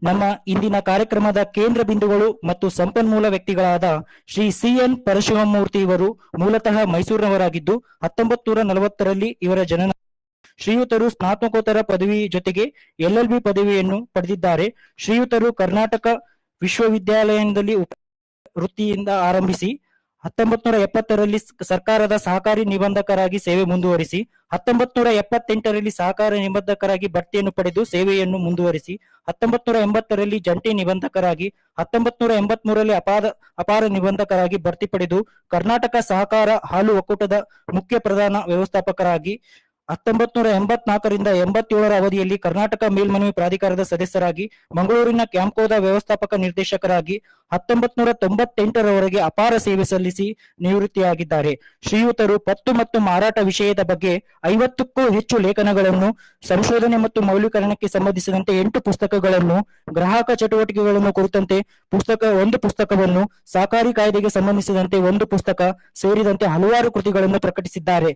ನಮ್ಮ ಇಂದಿನ ಕಾರ್ಯಕ್ರಮದ ಕೇಂದ್ರ ಬಿಂದುಗಳು ಮತ್ತು ಸಂಪನ್ಮೂಲ ವ್ಯಕ್ತಿಗಳಾದ ಶ್ರೀ CN ಪರಶಿವಮೂರ್ತಿ ಇವರು ಮೂಲತಃ ಮೈಸೂರಿನವರಾಗಿದ್ದು 1940ರಲ್ಲಿ ಇವರ ಜನನ. ಶ್ರೀಯುತರು ಸ್ನಾತಕೋತ್ತರ ಪದವಿ ಜೊತೆಗೆ LLB ಪದವಿಯನ್ನು ಪಡೆದಿದ್ದಾರೆ. ಶ್ರೀಯುತರು ಕರ್ನಾಟಕ ವಿಶ್ವವಿದ್ಯಾಲಯದಲ್ಲಿ ವೃತ್ತಿಯಿಂದ ಆರಂಭಿಸಿ 1970ರಲ್ಲಿ ಸರ್ಕಾರದ ಸಹಕಾರಿ ನಿಬಂಧಕರಾಗಿ ಸೇವೆ ಮುಂದುವರಿಸಿ 1978ರಲ್ಲಿ ಸಹಕಾರ ನಿಬಂಧಕರಾಗಿ ಬಡ್ತಿಯನ್ನು ಪಡೆದು ಸೇವೆಯನ್ನು ಮುಂದುವರಿಸಿ 1980ರಲ್ಲಿ ಜಂಟಿ ನಿಬಂಧಕರಾಗಿ 1983ರಲ್ಲಿ ಅಪಾರ ನಿಬಂಧಕರಾಗಿ ಬಡ್ತಿ ಪಡೆದು ಕರ್ನಾಟಕ ಸಹಕಾರ ಹಾಲು ಒಕ್ಕೂಟದ ಮುಖ್ಯ ಪ್ರಧಾನ ವ್ಯವಸ್ಥಾಪಕರಾಗಿ 1984ರಿಂದ 87ರ ಅವಧಿಯಲ್ಲಿ ಕರ್ನಾಟಕ ಮೇಲ್ಮನವಿ ಪ್ರಾಧಿಕಾರದ ಸದಸ್ಯರಾಗಿ ಮಂಗಳೂರಿನ ಕ್ಯಾಂಪ್ಕೋದ ವ್ಯವಸ್ಥಾಪಕ ನಿರ್ದೇಶಕರಾಗಿ 1998ರವರೆಗೆ ಅಪಾರ ಸೇವೆ ಸಲ್ಲಿಸಿ ನಿವೃತ್ತಿಯಾಗಿದ್ದಾರೆ. ಶ್ರೀಯುತರು ಪತ್ತು ಮತ್ತು ಮಾರಾಟ ವಿಷಯದ ಬಗ್ಗೆ 50ಕ್ಕೂ ಹೆಚ್ಚು ಲೇಖನಗಳನ್ನು, ಸಂಶೋಧನೆ ಮತ್ತು ಮೌಲ್ಯೀಕರಣಕ್ಕೆ ಸಂಬಂಧಿಸಿದಂತೆ 8 ಪುಸ್ತಕಗಳನ್ನು, ಗ್ರಾಹಕ ಚಟುವಟಿಕೆಗಳನ್ನು ಕುರಿತಂತೆ ಒಂದು ಪುಸ್ತಕವನ್ನು, ಸಹಕಾರಿ ಕಾಯ್ದೆಗೆ ಸಂಬಂಧಿಸಿದಂತೆ 1 ಪುಸ್ತಕ ಸೇರಿದಂತೆ ಹಲವಾರು ಕೃತಿಗಳನ್ನು ಪ್ರಕಟಿಸಿದ್ದಾರೆ.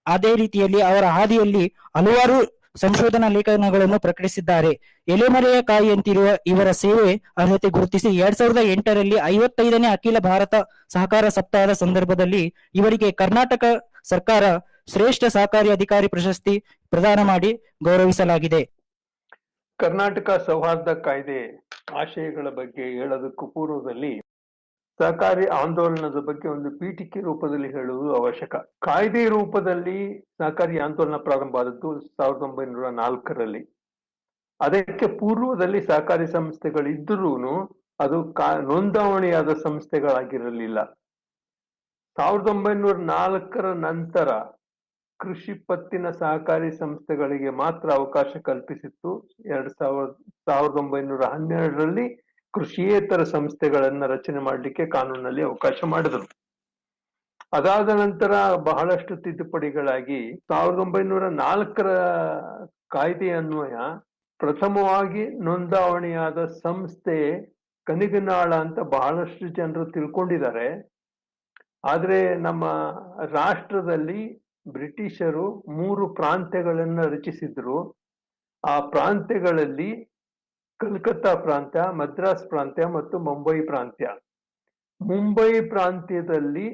ಅದೇ ರೀತಿಯಲ್ಲಿ ಅವರ ಹಾದಿಯಲ್ಲಿ ಹಲವಾರು ಸಂಶೋಧನಾ ಲೇಖನಗಳನ್ನು ಪ್ರಕಟಿಸಿದ್ದಾರೆ. ಎಲೆಮರೆಯ ಕಾಯಿಯಂತಿರುವ ಇವರ ಸೇವೆ ಅರ್ಹತೆ ಗುರುತಿಸಿ 2008ರಲ್ಲಿ 55ನೇ ಅಖಿಲ ಭಾರತ ಸಹಕಾರ ಸಪ್ತಾಹದ ಸಂದರ್ಭದಲ್ಲಿ ಇವರಿಗೆ ಕರ್ನಾಟಕ ಸರ್ಕಾರ ಶ್ರೇಷ್ಠ ಸಹಕಾರಿ ಅಧಿಕಾರಿ ಪ್ರಶಸ್ತಿ ಪ್ರದಾನ ಮಾಡಿ ಗೌರವಿಸಲಾಗಿದೆ. ಕರ್ನಾಟಕ ಸೌಹಾರ್ದ ಕಾಯ್ದೆ ಆಶಯಗಳ ಬಗ್ಗೆ ಹೇಳೋದಕ್ಕೂ ಪೂರ್ವದಲ್ಲಿ ಸಹಕಾರಿ ಆಂದೋಲನದ ಬಗ್ಗೆ ಒಂದು ಪೀಠಿಕೆ ರೂಪದಲ್ಲಿ ಹೇಳುವುದು ಅವಶ್ಯಕ. ಕಾಯ್ದೆ ರೂಪದಲ್ಲಿ ಸಹಕಾರಿ ಆಂದೋಲನ ಪ್ರಾರಂಭ ಆದದ್ದು 1904ರಲ್ಲಿ. ಅದಕ್ಕೆ ಪೂರ್ವದಲ್ಲಿ ಸಹಕಾರಿ ಸಂಸ್ಥೆಗಳಿದ್ದರೂ ಅದು ನೋಂದಾವಣಿಯಾದ ಸಂಸ್ಥೆಗಳಾಗಿರಲಿಲ್ಲ. 1904ರ ನಂತರ ಕೃಷಿ ಪತ್ತಿನ ಸಹಕಾರಿ ಸಂಸ್ಥೆಗಳಿಗೆ ಮಾತ್ರ ಅವಕಾಶ ಕಲ್ಪಿಸಿತ್ತು. 1912ರಲ್ಲಿ ಕೃಷಿಯೇತರ ಸಂಸ್ಥೆಗಳನ್ನ ರಚನೆ ಮಾಡಲಿಕ್ಕೆ ಕಾನೂನಲ್ಲಿ ಅವಕಾಶ ಮಾಡಿದರು. ಅದಾದ ನಂತರ ಬಹಳಷ್ಟು ತಿದ್ದುಪಡಿಗಳಾಗಿ 1904ರ ಕಾಯ್ದೆ ಅನ್ವಯ ಪ್ರಥಮವಾಗಿ ನೋಂದಾವಣಿಯಾದ ಸಂಸ್ಥೆ ಕನಿಗನಾಳ ಅಂತ ಬಹಳಷ್ಟು ಜನರು ತಿಳ್ಕೊಂಡಿದ್ದಾರೆ. ಆದ್ರೆ ನಮ್ಮ ರಾಷ್ಟ್ರದಲ್ಲಿ ಬ್ರಿಟಿಷರು 3 ಪ್ರಾಂತ್ಯಗಳನ್ನ ರಚಿಸಿದ್ರು. ಆ ಪ್ರಾಂತ್ಯಗಳಲ್ಲಿ ಕಲ್ಕತ್ತಾ ಪ್ರಾಂತ್ಯ, ಮದ್ರಾಸ್ ಪ್ರಾಂತ್ಯ ಮತ್ತು ಮುಂಬೈ ಪ್ರಾಂತ್ಯ. ಮುಂಬೈ ಪ್ರಾಂತ್ಯದಲ್ಲಿ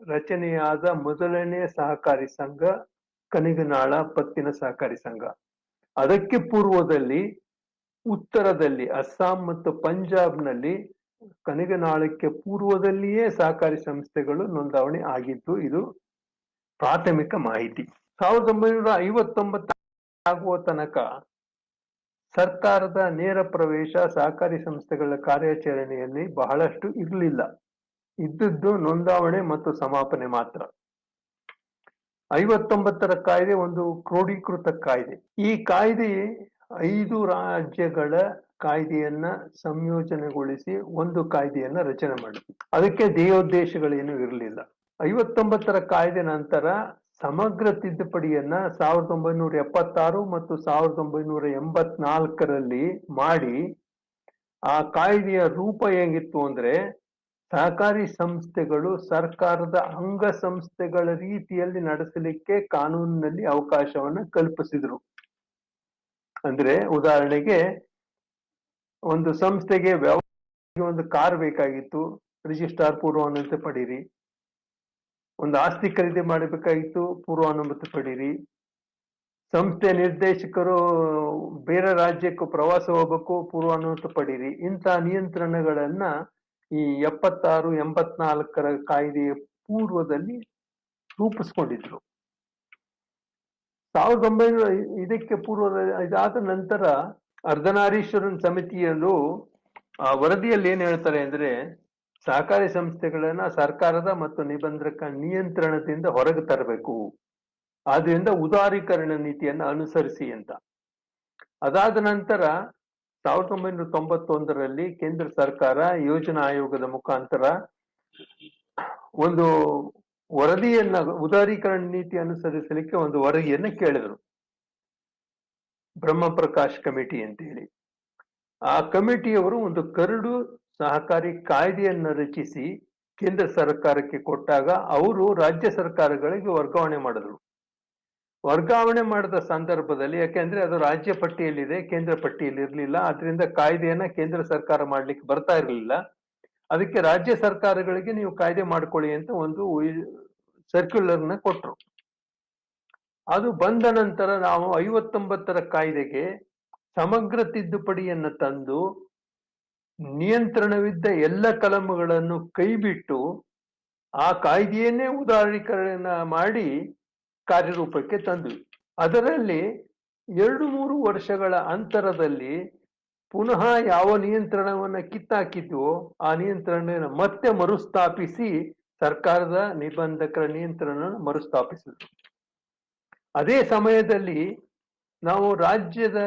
ರಚನೆಯಾದ ಮೊದಲನೇ ಸಹಕಾರಿ ಸಂಘ ಕನಿಗನಾಳ ಪತ್ತಿನ ಸಹಕಾರಿ ಸಂಘ. ಅದಕ್ಕೆ ಪೂರ್ವದಲ್ಲಿ ಉತ್ತರದಲ್ಲಿ ಅಸ್ಸಾಂ ಮತ್ತು ಪಂಜಾಬ್ನಲ್ಲಿ ಕನಿಗನಾಳಕ್ಕೆ ಪೂರ್ವದಲ್ಲಿಯೇ ಸಹಕಾರಿ ಸಂಸ್ಥೆಗಳು ನೋಂದಾವಣಿ ಆಗಿದ್ದು ಇದು ಪ್ರಾಥಮಿಕ ಮಾಹಿತಿ. 1959 ಆಗುವ ತನಕ ಸರ್ಕಾರದ ನೇರ ಪ್ರವೇಶ ಸಹಕಾರಿ ಸಂಸ್ಥೆಗಳ ಕಾರ್ಯಾಚರಣೆಯಲ್ಲಿ ಬಹಳಷ್ಟು ಇರಲಿಲ್ಲ. ಇದ್ದದ್ದು ನೋಂದಾವಣೆ ಮತ್ತು ಸಮಾಪನೆ ಮಾತ್ರ. 59ರ ಕಾಯ್ದೆ ಒಂದು ಕ್ರೋಢೀಕೃತ ಕಾಯ್ದೆ. ಈ ಕಾಯ್ದೆ 5 ರಾಜ್ಯಗಳ ಕಾಯ್ದೆಯನ್ನ ಸಂಯೋಜನೆಗೊಳಿಸಿ ಒಂದು ಕಾಯ್ದೆಯನ್ನ ರಚನೆ ಮಾಡಿತು. ಅದಕ್ಕೆ ಧ್ಯೇಯೋದ್ದೇಶಗಳೇನು ಇರಲಿಲ್ಲ. 59ರ ಕಾಯ್ದೆ ನಂತರ ಸಮಗ್ರ ತಿದ್ದುಪಡಿಯನ್ನ 1976 ಮತ್ತು 1984ರಲ್ಲಿ ಮಾಡಿ ಆ ಕಾಯ್ದೆಯ ರೂಪ ಹೇಗಿತ್ತು ಅಂದ್ರೆ ಸಹಕಾರಿ ಸಂಸ್ಥೆಗಳು ಸರ್ಕಾರದ ಅಂಗ ಸಂಸ್ಥೆಗಳ ರೀತಿಯಲ್ಲಿ ನಡೆಸಲಿಕ್ಕೆ ಕಾನೂನಿನಲ್ಲಿ ಅವಕಾಶವನ್ನು ಕಲ್ಪಿಸಿದ್ರು. ಅಂದ್ರೆ ಉದಾಹರಣೆಗೆ ಒಂದು ಸಂಸ್ಥೆಗೆ ಒಂದು ಕಾರ್ ಬೇಕಾಗಿತ್ತು, ರಿಜಿಸ್ಟ್ರಾರ್ ಪೂರ್ವಾನುಮತಿ ಪಡೀರಿ. ಒಂದು ಆಸ್ತಿ ಖರೀದಿ ಮಾಡಬೇಕಾಗಿತ್ತು, ಪೂರ್ವಾನುಮತಿ ಪಡೀರಿ. ಸಂಸ್ಥೆ ನಿರ್ದೇಶಕರು ಬೇರೆ ರಾಜ್ಯಕ್ಕೂ ಪ್ರವಾಸ ಹೋಗ್ಬೇಕು, ಪೂರ್ವಾನುಮತಿ ಪಡೀರಿ. ಇಂಥ ನಿಯಂತ್ರಣಗಳನ್ನ ಈ 76, 84ರ ಕಾಯ್ದೆಯ ಪೂರ್ವದಲ್ಲಿ ರೂಪಿಸ್ಕೊಂಡಿದ್ರು. 1900 ಇದಕ್ಕೆ ಇದಾದ ನಂತರ ಅರ್ಧನಾರೀಶ್ವರನ್ ಸಮಿತಿಯಲ್ಲೂ ಆ ವರದಿಯಲ್ಲಿ ಏನ್ ಹೇಳ್ತಾರೆ ಅಂದ್ರೆ ಸಹಕಾರಿ ಸಂಸ್ಥೆಗಳನ್ನ ಸರ್ಕಾರದ ಮತ್ತು ನಿಬಂಧಕ ನಿಯಂತ್ರಣದಿಂದ ಹೊರಗೆ ತರಬೇಕು, ಆದ್ರಿಂದ ಉದಾರೀಕರಣ ನೀತಿಯನ್ನು ಅನುಸರಿಸಿ ಅಂತ. ಅದಾದ ನಂತರ 1991ರಲ್ಲಿ ಕೇಂದ್ರ ಸರ್ಕಾರ ಯೋಜನಾ ಆಯೋಗದ ಮುಖಾಂತರ ಒಂದು ವರದಿಯನ್ನ ಉದಾರೀಕರಣ ನೀತಿ ಅನುಸರಿಸಲಿಕ್ಕೆ ಒಂದು ವರದಿಯನ್ನ ಕೇಳಿದ್ರು, ಬ್ರಹ್ಮಪ್ರಕಾಶ್ ಕಮಿಟಿ ಅಂತ ಹೇಳಿ. ಆ ಕಮಿಟಿಯವರು ಒಂದು ಕರಡು ಸಹಕಾರಿ ಕಾಯ್ದೆಯನ್ನ ರಚಿಸಿ ಕೇಂದ್ರ ಸರ್ಕಾರಕ್ಕೆ ಕೊಟ್ಟಾಗ ಅವರು ರಾಜ್ಯ ಸರ್ಕಾರಗಳಿಗೆ ವರ್ಗಾವಣೆ ಮಾಡಿದ್ರು. ವರ್ಗಾವಣೆ ಮಾಡಿದ ಸಂದರ್ಭದಲ್ಲಿ, ಯಾಕೆಂದ್ರೆ ಅದು ರಾಜ್ಯ ಪಟ್ಟಿಯಲ್ಲಿದೆ, ಕೇಂದ್ರ ಪಟ್ಟಿಯಲ್ಲಿ ಇರಲಿಲ್ಲ, ಅದರಿಂದ ಕಾಯ್ದೆಯನ್ನ ಕೇಂದ್ರ ಸರ್ಕಾರ ಮಾಡ್ಲಿಕ್ಕೆ ಬರ್ತಾ ಇರಲಿಲ್ಲ. ಅದಕ್ಕೆ ರಾಜ್ಯ ಸರ್ಕಾರಗಳಿಗೆ ನೀವು ಕಾಯ್ದೆ ಮಾಡ್ಕೊಳ್ಳಿ ಅಂತ ಒಂದು ಸರ್ಕ್ಯುಲರ್ನ ಕೊಟ್ರು. ಅದು ಬಂದ ನಂತರ ನಾವು 59ರ ಕಾಯ್ದೆಗೆ ಸಮಗ್ರ ತಿದ್ದುಪಡಿಯನ್ನು ತಂದು ನಿಯಂತ್ರಣವಿದ್ದ ಎಲ್ಲ ಕಲಂಗಳನ್ನು ಕೈಬಿಟ್ಟು ಆ ಕಾಯ್ದೆಯನ್ನೇ ಉದಾರೀಕರಣ ಮಾಡಿ ಕಾರ್ಯರೂಪಕ್ಕೆ ತಂದ್ವಿ. ಅದರಲ್ಲಿ 2-3 ವರ್ಷಗಳ ಅಂತರದಲ್ಲಿ ಪುನಃ ಯಾವ ನಿಯಂತ್ರಣವನ್ನ ಕಿತ್ತಾಕಿದ್ವೋ ಆ ನಿಯಂತ್ರಣ ಮತ್ತೆ ಮರುಸ್ಥಾಪಿಸಿ ಸರ್ಕಾರದ ನಿಬಂಧಕರ ನಿಯಂತ್ರಣ ಮರುಸ್ಥಾಪಿಸಿದ್ರು. ಅದೇ ಸಮಯದಲ್ಲಿ ನಾವು ರಾಜ್ಯದ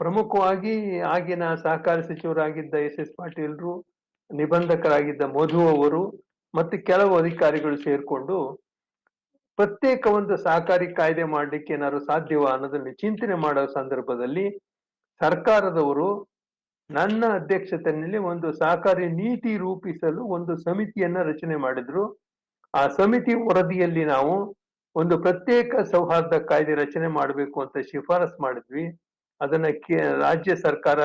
ಪ್ರಮುಖವಾಗಿ ಆಗಿನ ಸಹಕಾರ ಸಚಿವರಾಗಿದ್ದ ಎಸ್ ಪಾಟೀಲ್ರು, ನಿಬಂಧಕರಾಗಿದ್ದ ಮಧು ಅವರು ಮತ್ತು ಕೆಲವು ಅಧಿಕಾರಿಗಳು ಸೇರ್ಕೊಂಡು ಪ್ರತ್ಯೇಕ ಒಂದು ಸಹಕಾರಿ ಕಾಯ್ದೆ ಮಾಡ್ಲಿಕ್ಕೆ ಏನಾದ್ರು ಸಾಧ್ಯವಾ ಅನ್ನೋದನ್ನ ಚಿಂತನೆ ಮಾಡೋ ಸಂದರ್ಭದಲ್ಲಿ ಸರ್ಕಾರದವರು ನನ್ನ ಅಧ್ಯಕ್ಷತೆಯಲ್ಲಿ ಒಂದು ಸಹಕಾರಿ ನೀತಿ ರೂಪಿಸಲು ಒಂದು ಸಮಿತಿಯನ್ನ ರಚನೆ ಮಾಡಿದ್ರು. ಆ ಸಮಿತಿ ವರದಿಯಲ್ಲಿ ನಾವು ಒಂದು ಪ್ರತ್ಯೇಕ ಸೌಹಾರ್ದ ಕಾಯ್ದೆ ರಚನೆ ಮಾಡಬೇಕು ಅಂತ ಶಿಫಾರಸ್ ಮಾಡಿದ್ವಿ. ಅದನ್ನ ರಾಜ್ಯ ಸರ್ಕಾರ,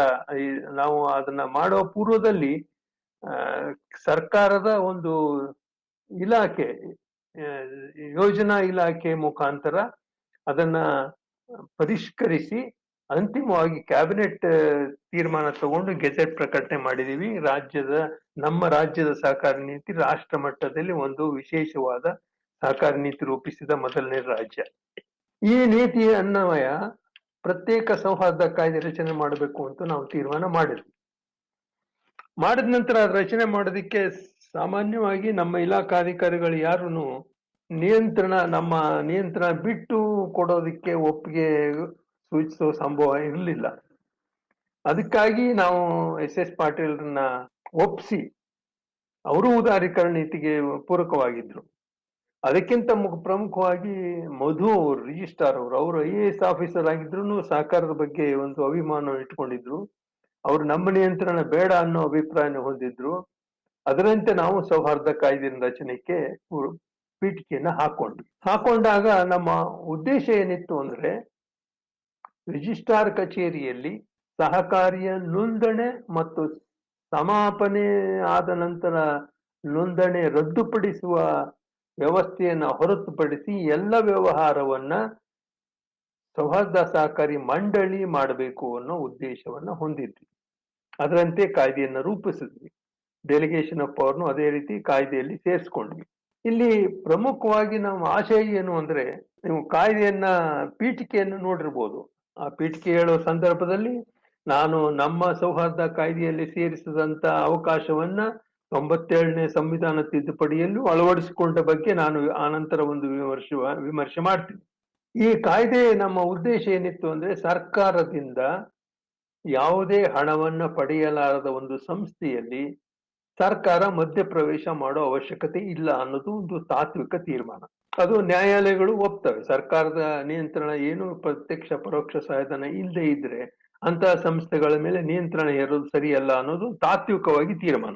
ನಾವು ಅದನ್ನ ಮಾಡೋ ಪೂರ್ವದಲ್ಲಿ ಸರ್ಕಾರದ ಒಂದು ಇಲಾಖೆ, ಯೋಜನಾ ಇಲಾಖೆ ಮುಖಾಂತರ ಅದನ್ನ ಪರಿಷ್ಕರಿಸಿ ಅಂತಿಮವಾಗಿ ಕ್ಯಾಬಿನೆಟ್ ತೀರ್ಮಾನ ತಗೊಂಡು ಗೆಜೆಟ್ ಪ್ರಕಟಣೆ ಮಾಡಿದೀವಿ. ನಮ್ಮ ರಾಜ್ಯದ ಸಹಕಾರಿ ನೀತಿ ರಾಷ್ಟ್ರ ಮಟ್ಟದಲ್ಲಿ ಒಂದು ವಿಶೇಷವಾದ ಸಹಕಾರಿ ನೀತಿ ರೂಪಿಸಿದ ಮೊದಲನೇ ರಾಜ್ಯ. ಈ ನೀತಿ ಅನ್ವಯ ಪ್ರತ್ಯೇಕ ಸೌಹಾರ್ದ ಕಾಯ್ದೆ ರಚನೆ ಮಾಡಬೇಕು ಅಂತ ನಾವು ತೀರ್ಮಾನ ಮಾಡಿದ್ವಿ. ಮಾಡಿದ ನಂತರ ರಚನೆ ಮಾಡೋದಕ್ಕೆ ಸಾಮಾನ್ಯವಾಗಿ ನಮ್ಮ ಇಲಾಖಾಧಿಕಾರಿಗಳು ಯಾರು ನಮ್ಮ ನಿಯಂತ್ರಣ ಬಿಟ್ಟು ಕೊಡೋದಕ್ಕೆ ಒಪ್ಪಿಗೆ ಸೂಚಿಸೋ ಸಂಭವ ಇರಲಿಲ್ಲ. ಅದಕ್ಕಾಗಿ ನಾವು ಎಸ್ ಪಾಟೀಲ್ರನ್ನ ಒಪ್ಪಿಸಿ ಅವರು ಉದಾರೀಕರಣ ನೀತಿಗೆ ಪೂರಕವಾಗಿದ್ರು. ಅದಕ್ಕಿಂತ ಪ್ರಮುಖವಾಗಿ ಮಧು ಅವರು, ರಿಜಿಸ್ಟ್ರಾರ್ ಅವರು IAS ಆಫೀಸರ್ ಆಗಿದ್ರು ಸಹಕಾರದ ಬಗ್ಗೆ ಒಂದು ಅಭಿಮಾನ ಇಟ್ಕೊಂಡಿದ್ರು. ಅವರು ನಮ್ಮ ನಿಯಂತ್ರಣ ಬೇಡ ಅನ್ನೋ ಅಭಿಪ್ರಾಯನ ಹೊಂದಿದ್ರು. ಅದರಂತೆ ನಾವು ಸೌಹಾರ್ದ ಕಾಯ್ದೆ ರಚನೆಗೆ ಪೀಠಿಕೆಯನ್ನ ಹಾಕೊಂಡಾಗ ನಮ್ಮ ಉದ್ದೇಶ ಏನಿತ್ತು ಅಂದ್ರೆ, ರಿಜಿಸ್ಟ್ರಾರ್ ಕಚೇರಿಯಲ್ಲಿ ಸಹಕಾರಿಯ ನೋಂದಣಿ ಮತ್ತು ಸಮಾಪನೆ ಆದ ನಂತರ ನೋಂದಣಿ ರದ್ದುಪಡಿಸುವ ವ್ಯವಸ್ಥೆಯನ್ನ ಹೊರತುಪಡಿಸಿ ಎಲ್ಲ ವ್ಯವಹಾರವನ್ನ ಸೌಹಾರ್ದ ಸಹಕಾರಿ ಮಂಡಳಿ ಮಾಡಬೇಕು ಅನ್ನೋ ಉದ್ದೇಶವನ್ನ ಹೊಂದಿದ್ವಿ. ಅದರಂತೆ ಕಾಯ್ದೆಯನ್ನ ರೂಪಿಸಿದ್ವಿ. ಡೆಲಿಗೇಷನ್ ಆಫ್ ಪವರ್ನು ಅದೇ ರೀತಿ ಕಾಯ್ದೆಯಲ್ಲಿ ಸೇರಿಸ್ಕೊಂಡ್ವಿ. ಇಲ್ಲಿ ಪ್ರಮುಖವಾಗಿ ನಮ್ಮ ಆಶಯ ಏನು ಅಂದ್ರೆ, ನೀವು ಕಾಯ್ದೆಯನ್ನ ಪೀಠಿಕೆಯನ್ನು ನೋಡಿರ್ಬೋದು. ಆ ಪೀಠಿಕೆ ಹೇಳೋ ಸಂದರ್ಭದಲ್ಲಿ ನಾನು ನಮ್ಮ ಸೌಹಾರ್ದ ಕಾಯ್ದೆಯಲ್ಲಿ ಸೇರಿಸಿದಂತ ಅವಕಾಶವನ್ನ 97ನೇ ಸಂವಿಧಾನ ತಿದ್ದುಪಡಿಯಲ್ಲೂ ಅಳವಡಿಸಿಕೊಂಡ ಬಗ್ಗೆ ನಾನು ಆನಂತರ ಒಂದು ವಿಮರ್ಶೆ ಮಾಡ್ತೀನಿ. ಈ ಕಾಯ್ದೆ ನಮ್ಮ ಉದ್ದೇಶ ಏನಿತ್ತು ಅಂದ್ರೆ, ಸರ್ಕಾರದಿಂದ ಯಾವುದೇ ಹಣವನ್ನ ಪಡೆಯಲಾರದ ಒಂದು ಸಂಸ್ಥೆಯಲ್ಲಿ ಸರ್ಕಾರ ಮಧ್ಯಪ್ರವೇಶ ಮಾಡೋ ಅವಶ್ಯಕತೆ ಇಲ್ಲ ಅನ್ನೋದು ಒಂದು ತಾತ್ವಿಕ ತೀರ್ಮಾನ. ಅದು ನ್ಯಾಯಾಲಯಗಳು ಒಪ್ತವೆ. ಸರ್ಕಾರದ ನಿಯಂತ್ರಣ ಏನು ಪ್ರತ್ಯಕ್ಷ ಪರೋಕ್ಷ ಸಹಾಯಧನ ಇಲ್ಲದೆ ಇದ್ರೆ ಅಂತಹ ಸಂಸ್ಥೆಗಳ ಮೇಲೆ ನಿಯಂತ್ರಣ ಹೇರೋದು ಸರಿಯಲ್ಲ ಅನ್ನೋದು ತಾತ್ವಿಕವಾಗಿ ತೀರ್ಮಾನ.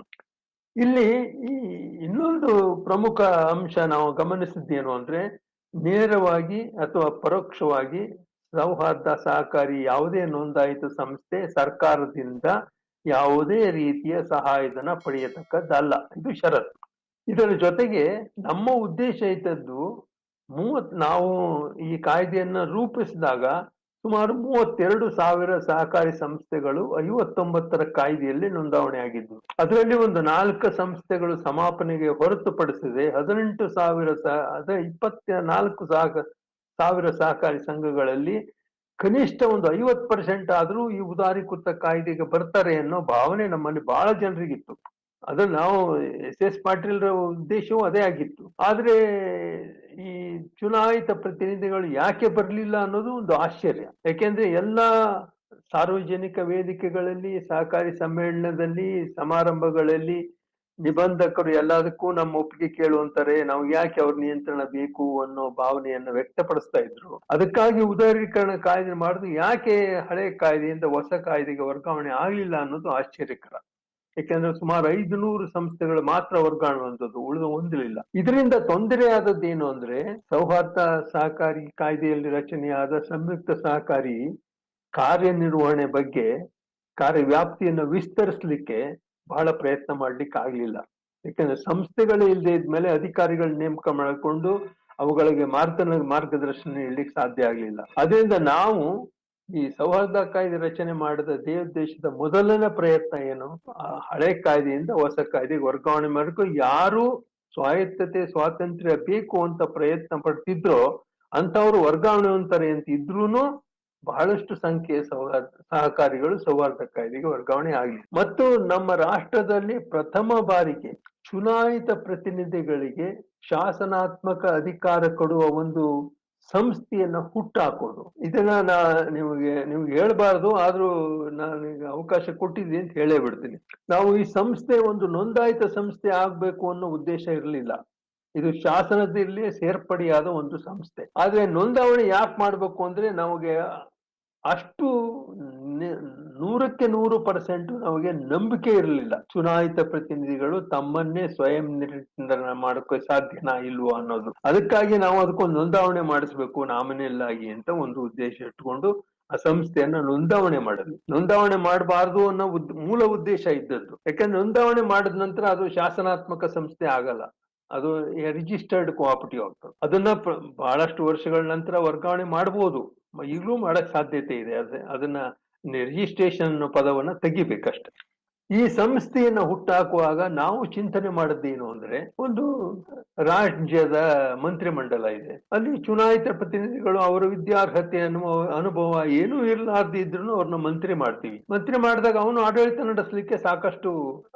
ಇಲ್ಲಿ ಈ ಇನ್ನೊಂದು ಪ್ರಮುಖ ಅಂಶ ನಾವು ಗಮನಿಸಿದ್ದೇನು ಅಂದ್ರೆ, ನೇರವಾಗಿ ಅಥವಾ ಪರೋಕ್ಷವಾಗಿ ಸೌಹಾರ್ದ ಸಹಕಾರಿ ಯಾವುದೇ ನೋಂದಾಯಿತ ಸಂಸ್ಥೆ ಸರ್ಕಾರದಿಂದ ಯಾವುದೇ ರೀತಿಯ ಸಹಾಯಧನ ಪಡೆಯತಕ್ಕದ್ದಲ್ಲ. ಇದು ಷರತ್ತು. ಇದರ ಜೊತೆಗೆ ನಮ್ಮ ಉದ್ದೇಶ ಇದ್ದದ್ದು, ನಾವು ಈ ಕಾಯ್ದೆಯನ್ನ ರೂಪಿಸಿದಾಗ ಸುಮಾರು 32,000 ಸಹಕಾರಿ ಸಂಸ್ಥೆಗಳು 59ರ ಕಾಯ್ದೆಯಲ್ಲಿ ನೋಂದಾವಣೆ ಆಗಿದ್ದು. ಅದರಲ್ಲಿ ಒಂದು 4 ಸಂಸ್ಥೆಗಳು ಸಮಾಪನೆಗೆ ಹೊರತುಪಡಿಸಿದೆ 24,000 ಸಹಕಾರಿ ಸಂಘಗಳಲ್ಲಿ ಕನಿಷ್ಠ ಒಂದು 50% ಆದ್ರೂ ಈ ಉದಾರೀಕೃತ ಕಾಯ್ದೆಗೆ ಬರ್ತಾರೆ ಅನ್ನೋ ಭಾವನೆ ನಮ್ಮಲ್ಲಿ ಬಹಳ ಜನರಿಗಿತ್ತು. ಅದು ನಾವು ಎಸ್ ಪಾಟೀಲ್ರ ಉದ್ದೇಶವೂ ಅದೇ ಆಗಿತ್ತು. ಆದ್ರೆ ಈ ಚುನಾಯಿತ ಪ್ರತಿನಿಧಿಗಳು ಯಾಕೆ ಬರಲಿಲ್ಲ ಅನ್ನೋದು ಒಂದು ಆಶ್ಚರ್ಯ. ಯಾಕೆಂದ್ರೆ ಎಲ್ಲಾ ಸಾರ್ವಜನಿಕ ವೇದಿಕೆಗಳಲ್ಲಿ, ಸಹಕಾರಿ ಸಮ್ಮೇಳನದಲ್ಲಿ, ಸಮಾರಂಭಗಳಲ್ಲಿ ನಿಬಂಧಕರು ಎಲ್ಲದಕ್ಕೂ ನಮ್ಮ ಒಪ್ಪಿಗೆ ಕೇಳುವಂತಾರೆ, ನಾವು ಯಾಕೆ ಅವ್ರ ನಿಯಂತ್ರಣ ಬೇಕು ಅನ್ನೋ ಭಾವನೆಯನ್ನು ವ್ಯಕ್ತಪಡಿಸ್ತಾ ಇದ್ರು. ಅದಕ್ಕಾಗಿ ಉದಾರೀಕರಣ ಕಾಯ್ದೆ ಮಾಡುದು ಯಾಕೆ ಹಳೆ ಕಾಯ್ದೆಯಿಂದ ಹೊಸ ಕಾಯ್ದೆಗೆ ವರ್ಗಾವಣೆ ಆಗ್ಲಿಲ್ಲ ಅನ್ನೋದು ಆಶ್ಚರ್ಯಕರ. ಯಾಕೆಂದ್ರೆ ಸುಮಾರು 500 ಸಂಸ್ಥೆಗಳು ಮಾತ್ರ ವರ್ಗಾವಣೆವಂತದ್ದು, ಉಳಿದ ಹೊಂದಲಿಲ್ಲ. ಇದರಿಂದ ತೊಂದರೆ ಆದದ್ದೇನು ಅಂದ್ರೆ ಸೌಹಾರ್ದ ಸಹಕಾರಿ ಕಾಯ್ದೆಯಲ್ಲಿ ರಚನೆಯಾದ ಸಂಯುಕ್ತ ಸಹಕಾರಿ ಕಾರ್ಯನಿರ್ವಹಣೆ ಬಗ್ಗೆ ಕಾರ್ಯವ್ಯಾಪ್ತಿಯನ್ನು ವಿಸ್ತರಿಸಲಿಕ್ಕೆ ಬಹಳ ಪ್ರಯತ್ನ ಮಾಡ್ಲಿಕ್ಕೆ ಆಗ್ಲಿಲ್ಲ. ಯಾಕಂದ್ರೆ ಸಂಸ್ಥೆಗಳೇ ಇಲ್ಲದೆ ಇದ್ಮೇಲೆ ಅಧಿಕಾರಿಗಳ ನೇಮಕ ಮಾಡಿಕೊಂಡು ಅವುಗಳಿಗೆ ಮಾರ್ಗದರ್ಶನ ನೀಡಲಿಕ್ಕೆ ಸಾಧ್ಯ ಆಗ್ಲಿಲ್ಲ. ಅದರಿಂದ ನಾವು ಈ ಸೌಹಾರ್ದ ಕಾಯ್ದೆ ರಚನೆ ಮಾಡಿದ ದೇಶದ ಮೊದಲನೇ ಪ್ರಯತ್ನ ಏನು, ಹಳೆ ಕಾಯ್ದೆಯಿಂದ ಹೊಸ ಕಾಯ್ದೆಗೆ ವರ್ಗಾವಣೆ ಮಾಡಬೇಕು. ಯಾರು ಸ್ವಾಯತ್ತತೆ ಸ್ವಾತಂತ್ರ್ಯ ಬೇಕು ಅಂತ ಪ್ರಯತ್ನ ಪಡ್ತಿದ್ರೋ ಅಂತವ್ರು ವರ್ಗಾವಣೆ ಅಂತಾರೆ ಅಂತ ಇದ್ರೂನು ಬಹಳಷ್ಟು ಸಂಖ್ಯೆಯ ಸಹಕಾರಿಗಳು ಸೌಹಾರ್ದ ಕಾಯ್ದೆಗೆ ವರ್ಗಾವಣೆ ಆಗಲಿ. ಮತ್ತು ನಮ್ಮ ರಾಷ್ಟ್ರದಲ್ಲಿ ಪ್ರಥಮ ಬಾರಿಗೆ ಚುನಾಯಿತ ಪ್ರತಿನಿಧಿಗಳಿಗೆ ಶಾಸನಾತ್ಮಕ ಅಧಿಕಾರ ಕೊಡುವ ಒಂದು ಸಂಸ್ಥೆಯನ್ನ ಹುಟ್ಟಾಕೋದು. ಇದನ್ನ ನಿಮ್ಗೆ ಹೇಳ್ಬಾರ್ದು, ಆದ್ರೂ ನಾನು ಅವಕಾಶ ಕೊಟ್ಟಿದ್ದೀನಿ ಅಂತ ಹೇಳೇ ಬಿಡ್ತೀನಿ. ನಾವು ಈ ಸಂಸ್ಥೆ ಒಂದು ನೋಂದಾಯಿತ ಸಂಸ್ಥೆ ಆಗ್ಬೇಕು ಅನ್ನೋ ಉದ್ದೇಶ ಇರಲಿಲ್ಲ. ಇದು ಶಾಸನದಲ್ಲಿ ಸೇರ್ಪಡೆಯಾದ ಒಂದು ಸಂಸ್ಥೆ. ಆದ್ರೆ ನೋಂದಾವಣೆ ಯಾಕೆ ಮಾಡ್ಬೇಕು ಅಂದ್ರೆ ನಮಗೆ ಅಷ್ಟು 100% ನಮಗೆ ನಂಬಿಕೆ ಇರಲಿಲ್ಲ. ಚುನಾಯಿತ ಪ್ರತಿನಿಧಿಗಳು ತಮ್ಮನ್ನೇ ಸ್ವಯಂ ನಿರ್ಣಯ ಮಾಡೋಕೆ ಸಾಧ್ಯನಾ ಇಲ್ವೋ ಅನ್ನೋದು. ಅದಕ್ಕಾಗಿ ನಾವು ಅದಕ್ಕೊಂದು ನೋಂದಾವಣೆ ಮಾಡಿಸ್ಬೇಕು ನಾಮಿನಲ್ ಆಗಿ ಅಂತ ಒಂದು ಉದ್ದೇಶ ಇಟ್ಕೊಂಡು ಆ ಸಂಸ್ಥೆಯನ್ನ ನೋಂದಾವಣೆ ಮಾಡಿದ್ವಿ. ನೋಂದಾವಣೆ ಮಾಡಬಾರ್ದು ಅನ್ನೋ ಮೂಲ ಉದ್ದೇಶ ಇದ್ದದ್ದು. ಯಾಕಂದ್ರೆ ನೋಂದಾವಣೆ ಮಾಡಿದ ನಂತರ ಅದು ಶಾಸನಾತ್ಮಕ ಸಂಸ್ಥೆ ಆಗಲ್ಲ, ಅದು ರಿಜಿಸ್ಟರ್ಡ್ ಕೋಆಪರೇಟಿವ್ ಆಗ್ತದೆ. ಅದನ್ನ ಬಹಳಷ್ಟು ವರ್ಷಗಳ ನಂತರ ವರ್ಗಾವಣೆ ಮಾಡಬಹುದು, ಈಗಲೂ ಮಾಡಕ್ ಸಾಧ್ಯತೆ ಇದೆ. ಅದನ್ನ ರಿಜಿಸ್ಟ್ರೇಷನ್ ಪದವನ್ನ ತೆಗಿಬೇಕಷ್ಟೆ. ಈ ಸಂಸ್ಥೆಯನ್ನ ಹುಟ್ಟಾಕುವಾಗ ನಾವು ಚಿಂತನೆ ಮಾಡದ್ದೇನು ಅಂದ್ರೆ, ಒಂದು ರಾಜ್ಯದ ಮಂತ್ರಿಮಂಡಲ ಇದೆ, ಅಲ್ಲಿ ಚುನಾಯಿತ ಪ್ರತಿನಿಧಿಗಳು ಅವರ ವಿದ್ಯಾರ್ಹತೆ ಅನುಭವ ಏನೂ ಇರಲಾರ್ದಿದ್ರು ಅವ್ರನ್ನ ಮಂತ್ರಿ ಮಾಡ್ತೀವಿ. ಮಂತ್ರಿ ಮಾಡಿದಾಗ ಅವನು ಆಡಳಿತ ನಡೆಸಲಿಕ್ಕೆ ಸಾಕಷ್ಟು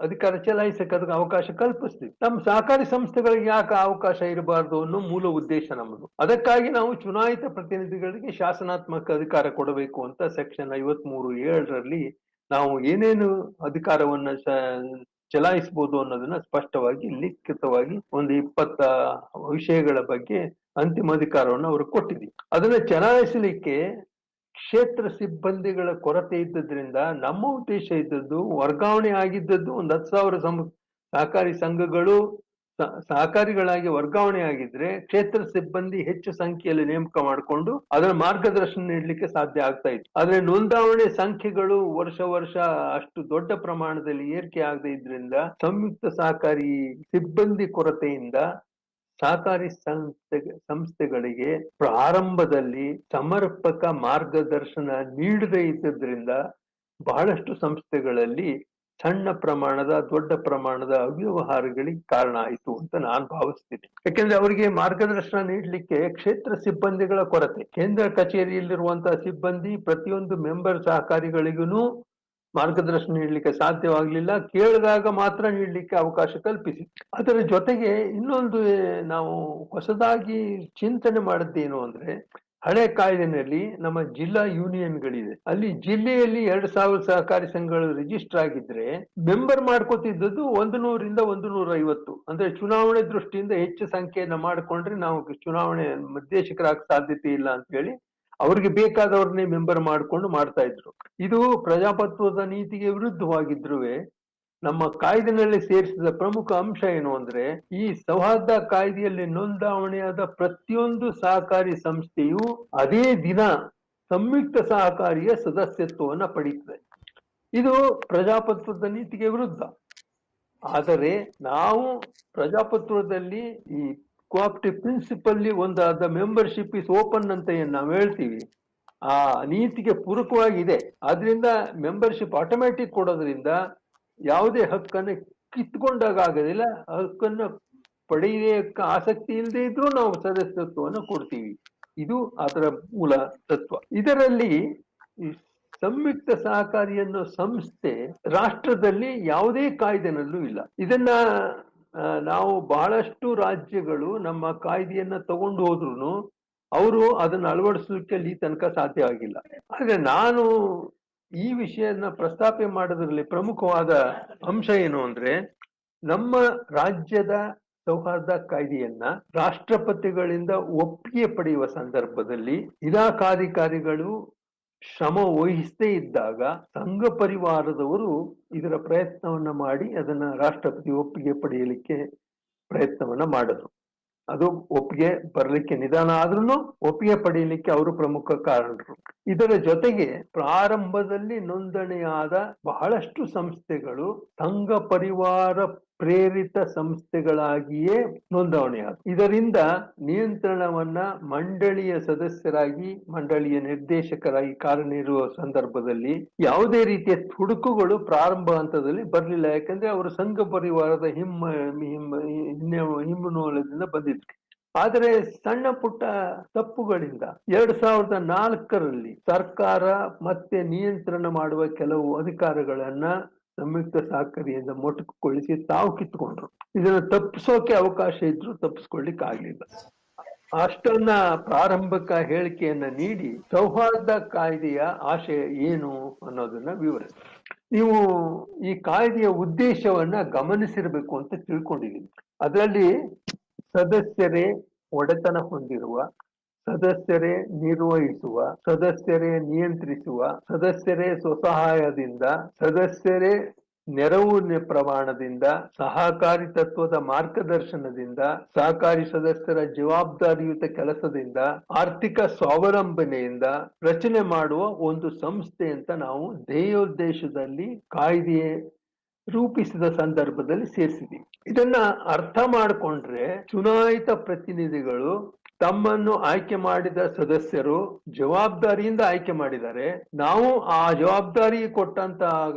ಅಧಿಕಾರ ಚಲಾಯಿಸಕ್ಕೆ ಅದಕ್ಕೆ ಅವಕಾಶ ಕಲ್ಪಿಸ್ತೀವಿ. ನಮ್ಮ ಸಹಕಾರಿ ಸಂಸ್ಥೆಗಳಿಗೆ ಯಾಕೆ ಅವಕಾಶ ಇರಬಾರ್ದು ಅನ್ನೋ ಮೂಲ ಉದ್ದೇಶ ನಮ್ಮದು. ಅದಕ್ಕಾಗಿ ನಾವು ಚುನಾಯಿತ ಪ್ರತಿನಿಧಿಗಳಿಗೆ ಶಾಸನಾತ್ಮಕ ಅಧಿಕಾರ ಕೊಡಬೇಕು ಅಂತ ಸೆಕ್ಷನ್ 53(7) ನಾವು ಏನೇನು ಅಧಿಕಾರವನ್ನ ಚಲಾಯಿಸಬಹುದು ಅನ್ನೋದನ್ನ ಸ್ಪಷ್ಟವಾಗಿ ಲಿಖಿತವಾಗಿ ಒಂದು 20 ವಿಷಯಗಳ ಬಗ್ಗೆ ಅಂತಿಮ ಅಧಿಕಾರವನ್ನು ಅವರು ಕೊಟ್ಟಿದ್ವಿ. ಅದನ್ನ ಚಲಾಯಿಸಲಿಕ್ಕೆ ಕ್ಷೇತ್ರ ಸಿಬ್ಬಂದಿಗಳ ಕೊರತೆ ಇದ್ದದ್ರಿಂದ ನಮ್ಮ ಉದ್ದೇಶ ಇದ್ದದ್ದು, ವರ್ಗಾವಣೆ ಆಗಿದ್ದದ್ದು ಒಂದು 10,000 ಸಹಕಾರಿ ಸಂಘಗಳು ಸಹಕಾರಿಗಳಾಗಿ ವರ್ಗಾವಣೆ ಆಗಿದ್ರೆ ಕ್ಷೇತ್ರ ಸಿಬ್ಬಂದಿ ಹೆಚ್ಚು ಸಂಖ್ಯೆಯಲ್ಲಿ ನೇಮಕ ಮಾಡಿಕೊಂಡು ಅದರ ಮಾರ್ಗದರ್ಶನ ನೀಡಲಿಕ್ಕೆ ಸಾಧ್ಯ ಆಗ್ತಾ ಇತ್ತು. ಆದ್ರೆ ನೋಂದಾವಣೆ ಸಂಖ್ಯೆಗಳು ವರ್ಷ ಅಷ್ಟು ದೊಡ್ಡ ಪ್ರಮಾಣದಲ್ಲಿ ಏರಿಕೆ ಆಗದೆ ಇದ್ರಿಂದ ಸಂಯುಕ್ತ ಸಹಕಾರಿ ಸಿಬ್ಬಂದಿ ಕೊರತೆಯಿಂದ ಸಹಕಾರಿ ಸಂಸ್ಥೆಗಳಿಗೆ ಪ್ರಾರಂಭದಲ್ಲಿ ಸಮರ್ಪಕ ಮಾರ್ಗದರ್ಶನ ನೀಡದೇ ಇದ್ದದ್ರಿಂದ ಬಹಳಷ್ಟು ಸಂಸ್ಥೆಗಳಲ್ಲಿ ಸಣ್ಣ ಪ್ರಮಾಣದ ದೊಡ್ಡ ಪ್ರಮಾಣದ ಅವ್ಯವಹಾರಗಳಿಗೆ ಕಾರಣ ಆಯಿತು ಅಂತ ನಾನು ಭಾವಿಸ್ತೀನಿ. ಯಾಕೆಂದ್ರೆ ಅವರಿಗೆ ಮಾರ್ಗದರ್ಶನ ನೀಡಲಿಕ್ಕೆ ಕ್ಷೇತ್ರ ಸಿಬ್ಬಂದಿಗಳ ಕೊರತೆ. ಕೇಂದ್ರ ಕಚೇರಿಯಲ್ಲಿರುವಂತಹ ಸಿಬ್ಬಂದಿ ಪ್ರತಿಯೊಂದು ಮೆಂಬರ್ ಸಹಕಾರಿಗಳಿಗೂ ಮಾರ್ಗದರ್ಶನ ನೀಡಲಿಕ್ಕೆ ಸಾಧ್ಯವಾಗಲಿಲ್ಲ, ಕೇಳಿದಾಗ ಮಾತ್ರ ನೀಡಲಿಕ್ಕೆ ಅವಕಾಶ ಕಲ್ಪಿಸಿ. ಅದರ ಜೊತೆಗೆ ಇನ್ನೊಂದು ನಾವು ಹೊಸದಾಗಿ ಚಿಂತನೆ ಮಾಡಿದ್ದೇನು ಅಂದ್ರೆ, ಹಳೆ ಕಾಯ್ದೆನಲ್ಲಿ ನಮ್ಮ ಜಿಲ್ಲಾ ಯೂನಿಯನ್ಗಳಿದೆ, ಅಲ್ಲಿ ಜಿಲ್ಲೆಯಲ್ಲಿ 2,000 ಸಹಕಾರಿ ಸಂಘಗಳು ರಿಜಿಸ್ಟರ್ ಆಗಿದ್ರೆ ಮೆಂಬರ್ ಮಾಡ್ಕೋತಿದ್ದದ್ದು 100ರಿಂದ 150. ಅಂದ್ರೆ ಚುನಾವಣೆ ದೃಷ್ಟಿಯಿಂದ ಹೆಚ್ಚು ಸಂಖ್ಯೆಯನ್ನ ಮಾಡಿಕೊಂಡ್ರೆ ನಾವು ಚುನಾವಣೆ ನಿರ್ದೇಶಕರಾಗ ಸಾಧ್ಯತೆ ಇಲ್ಲ ಅಂತ ಹೇಳಿ ಅವ್ರಿಗೆ ಬೇಕಾದವ್ರನ್ನೇ ಮೆಂಬರ್ ಮಾಡ್ಕೊಂಡು ಮಾಡ್ತಾ ಇದ್ರು. ಇದು ಪ್ರಜಾಪ್ರಭುತ್ವದ ನೀತಿಗೆ ವಿರುದ್ಧವಾಗಿದ್ರು ನಮ್ಮ ಕಾಯ್ದೆನಲ್ಲಿ ಸೇರಿಸಿದ ಪ್ರಮುಖ ಅಂಶ ಏನು ಅಂದ್ರೆ, ಈ ಸೌಹಾರ್ದ ಕಾಯ್ದೆಯಲ್ಲಿ ನೋಂದಾವಣೆಯಾದ ಪ್ರತಿಯೊಂದು ಸಹಕಾರಿ ಸಂಸ್ಥೆಯು ಅದೇ ದಿನ ಸಂಯುಕ್ತ ಸಹಕಾರಿಯ ಸದಸ್ಯತ್ವವನ್ನು ಪಡೆಯುತ್ತದೆ. ಇದು ಪ್ರಜಾಪ್ರಭುತ್ವದ ನೀತಿಗೆ ವಿರುದ್ಧ. ಆದರೆ ನಾವು ಪ್ರಜಾಪ್ರಭುತ್ವದಲ್ಲಿ ಈ ಕೋಆಪರೇಟಿವ್ ಪ್ರಿನ್ಸಿಪಲ್ ಒಂದಾದ ಮೆಂಬರ್ಶಿಪ್ ಇಸ್ ಓಪನ್ ಅಂತ ಏನ್ ನಾವು ಹೇಳ್ತೀವಿ, ಆ ನೀತಿಗೆ ಪೂರಕವಾಗಿದೆ. ಆದ್ರಿಂದ ಮೆಂಬರ್ಶಿಪ್ ಆಟೋಮ್ಯಾಟಿಕ್ ಕೊಡೋದ್ರಿಂದ ಯಾವುದೇ ಹಕ್ಕನ್ನು ಕಿತ್ಕೊಂಡಾಗ ಆಗೋದಿಲ್ಲ. ಹಕ್ಕನ್ನು ಪಡೆಯಕ್ಕೆ ಆಸಕ್ತಿ ಇಲ್ಲದೆ ಇದ್ರೂ ನಾವು ಸದಸ್ಯತ್ವವನ್ನು ಕೊಡ್ತೀವಿ. ಇದು ಅದರ ಮೂಲ ತತ್ವ. ಇದರಲ್ಲಿ ಈ ಸಂಯುಕ್ತ ಸಹಕಾರಿ ಅನ್ನೋ ಸಂಸ್ಥೆ ರಾಷ್ಟ್ರದಲ್ಲಿ ಯಾವುದೇ ಕಾಯ್ದೆನಲ್ಲೂ ಇಲ್ಲ. ಇದನ್ನ ನಾವು ಬಹಳಷ್ಟು ರಾಜ್ಯಗಳು ನಮ್ಮ ಕಾಯ್ದೆಯನ್ನ ತಗೊಂಡು ಹೋದ್ರು ಅವರು ಅದನ್ನ ಅಳವಡಿಸಲಿಕ್ಕೆ ಅಲ್ಲಿ ತನಕ ಸಾಧ್ಯ ಆಗಿಲ್ಲ. ಹಾಗೆ ನಾನು ಈ ವಿಷಯನ ಪ್ರಸ್ತಾಪ ಮಾಡೋದ್ರಲ್ಲಿ ಪ್ರಮುಖವಾದ ಅಂಶ ಏನು ಅಂದ್ರೆ, ನಮ್ಮ ರಾಜ್ಯದ ಸೌಹಾರ್ದ ಕಾಯ್ದೆಯನ್ನ ರಾಷ್ಟ್ರಪತಿಗಳಿಂದ ಒಪ್ಪಿಗೆ ಪಡೆಯುವ ಸಂದರ್ಭದಲ್ಲಿ ಇಲಾಖಾಧಿಕಾರಿಗಳು ಶ್ರಮ ವಹಿಸದೇ ಇದ್ದಾಗ ಸಂಘ ಪರಿವಾರದವರು ಇದರ ಪ್ರಯತ್ನವನ್ನ ಮಾಡಿ ಅದನ್ನ ರಾಷ್ಟ್ರಪತಿ ಒಪ್ಪಿಗೆ ಪಡೆಯಲಿಕ್ಕೆ ಪ್ರಯತ್ನವನ್ನ ಮಾಡಿದ್ರು. ಅದು ಒಪ್ಪಿಗೆ ಬರಲಿಕ್ಕೆ ನಿಧಾನ ಆದ್ರೂ ಒಪ್ಪಿಗೆ ಪಡೆಯಲಿಕ್ಕೆ ಅವರು ಪ್ರಮುಖ ಕಾರಣರು. ಇದರ ಜೊತೆಗೆ ಪ್ರಾರಂಭದಲ್ಲಿ ನೋಂದಣಿಯಾದ ಬಹಳಷ್ಟು ಸಂಸ್ಥೆಗಳು ಸಂಘ ಪರಿವಾರ ಪ್ರೇರಿತ ಸಂಸ್ಥೆಗಳಾಗಿಯೇ ನೋಂದಣಿಯಾದ. ಇದರಿಂದ ನಿಯಂತ್ರಣವನ್ನ ಮಂಡಳಿಯ ಸದಸ್ಯರಾಗಿ ಮಂಡಳಿಯ ನಿರ್ದೇಶಕರಾಗಿ ಕಾರ್ಯನಿರ್ವಹಿಸುವ ಸಂದರ್ಭದಲ್ಲಿ ಯಾವುದೇ ರೀತಿಯ ತುಡುಕುಗಳು ಪ್ರಾರಂಭ ಹಂತದಲ್ಲಿ ಬರಲಿಲ್ಲ. ಯಾಕಂದ್ರೆ ಅವರು ಸಂಘ ಪರಿವಾರದ ಹಿಮ್ಮುನೋಲದಿಂದ ಬಂದಿದ್ರು. ಆದರೆ ಸಣ್ಣ ಪುಟ್ಟ ತಪ್ಪುಗಳಿಂದ 2004ರಲ್ಲಿ ಸರ್ಕಾರ ಮತ್ತೆ ನಿಯಂತ್ರಣ ಮಾಡುವ ಕೆಲವು ಅಧಿಕಾರಗಳನ್ನ ಸಂಯುಕ್ತ ಸಹಕಾರಿಯಿಂದ ಮೊಟಕುಗೊಳಿಸಿ ತಾವು ಕಿತ್ಕೊಂಡ್ರು. ಇದನ್ನ ತಪ್ಪಿಸೋಕೆ ಅವಕಾಶ ಇದ್ರು ತಪ್ಪಿಸ್ಕೊಳ್ಲಿಕ್ಕೆ ಆಗ್ಲಿಲ್ಲ. ಅಷ್ಟನ್ನ ಪ್ರಾರಂಭಿಕ ಹೇಳಿಕೆಯನ್ನ ನೀಡಿ ಸೌಹಾರ್ದ ಕಾಯ್ದೆಯ ಆಶಯ ಏನು ಅನ್ನೋದನ್ನ ವಿವರಿಸಿ. ನೀವು ಈ ಕಾಯ್ದೆಯ ಉದ್ದೇಶವನ್ನ ಗಮನಿಸಿರ್ಬೇಕು ಅಂತ ತಿಳ್ಕೊಂಡಿದ್ದೀನಿ. ಅದರಲ್ಲಿ ಸದಸ್ಯರೇ ಒಡೆತನ ಹೊಂದಿರುವ, ಸದಸ್ಯರೇ ನಿರ್ವಹಿಸುವ, ಸದಸ್ಯರೇ ನಿಯಂತ್ರಿಸುವ, ಸದಸ್ಯರೇ ಸ್ವಸಹಾಯದಿಂದ, ಸದಸ್ಯರೇ ನೆರವು ಪ್ರಮಾಣದಿಂದ, ಸಹಕಾರಿ ತತ್ವದ ಮಾರ್ಗದರ್ಶನದಿಂದ, ಸಹಕಾರಿ ಸದಸ್ಯರ ಜವಾಬ್ದಾರಿಯುತ ಕೆಲಸದಿಂದ, ಆರ್ಥಿಕ ಸ್ವಾವಲಂಬನೆಯಿಂದ ರಚನೆ ಮಾಡುವ ಒಂದು ಸಂಸ್ಥೆ ಅಂತ ನಾವು ಧ್ಯೇಯೋದ್ದೇಶದಲ್ಲಿ ಕಾಯ್ದೆ ರೂಪಿಸಿದ ಸಂದರ್ಭದಲ್ಲಿ ಸೇರಿಸಿದೀವಿ. ಇದನ್ನ ಅರ್ಥ ಮಾಡಿಕೊಂಡ್ರೆ ಚುನಾಯಿತ ಪ್ರತಿನಿಧಿಗಳು ತಮ್ಮನ್ನು ಆಯ್ಕೆ ಮಾಡಿದ ಸದಸ್ಯರು ಜವಾಬ್ದಾರಿಯಿಂದ ಆಯ್ಕೆ ಮಾಡಿದ್ದಾರೆ. ನಾವು ಆ ಜವಾಬ್ದಾರಿ ಕೊಟ್ಟಂತ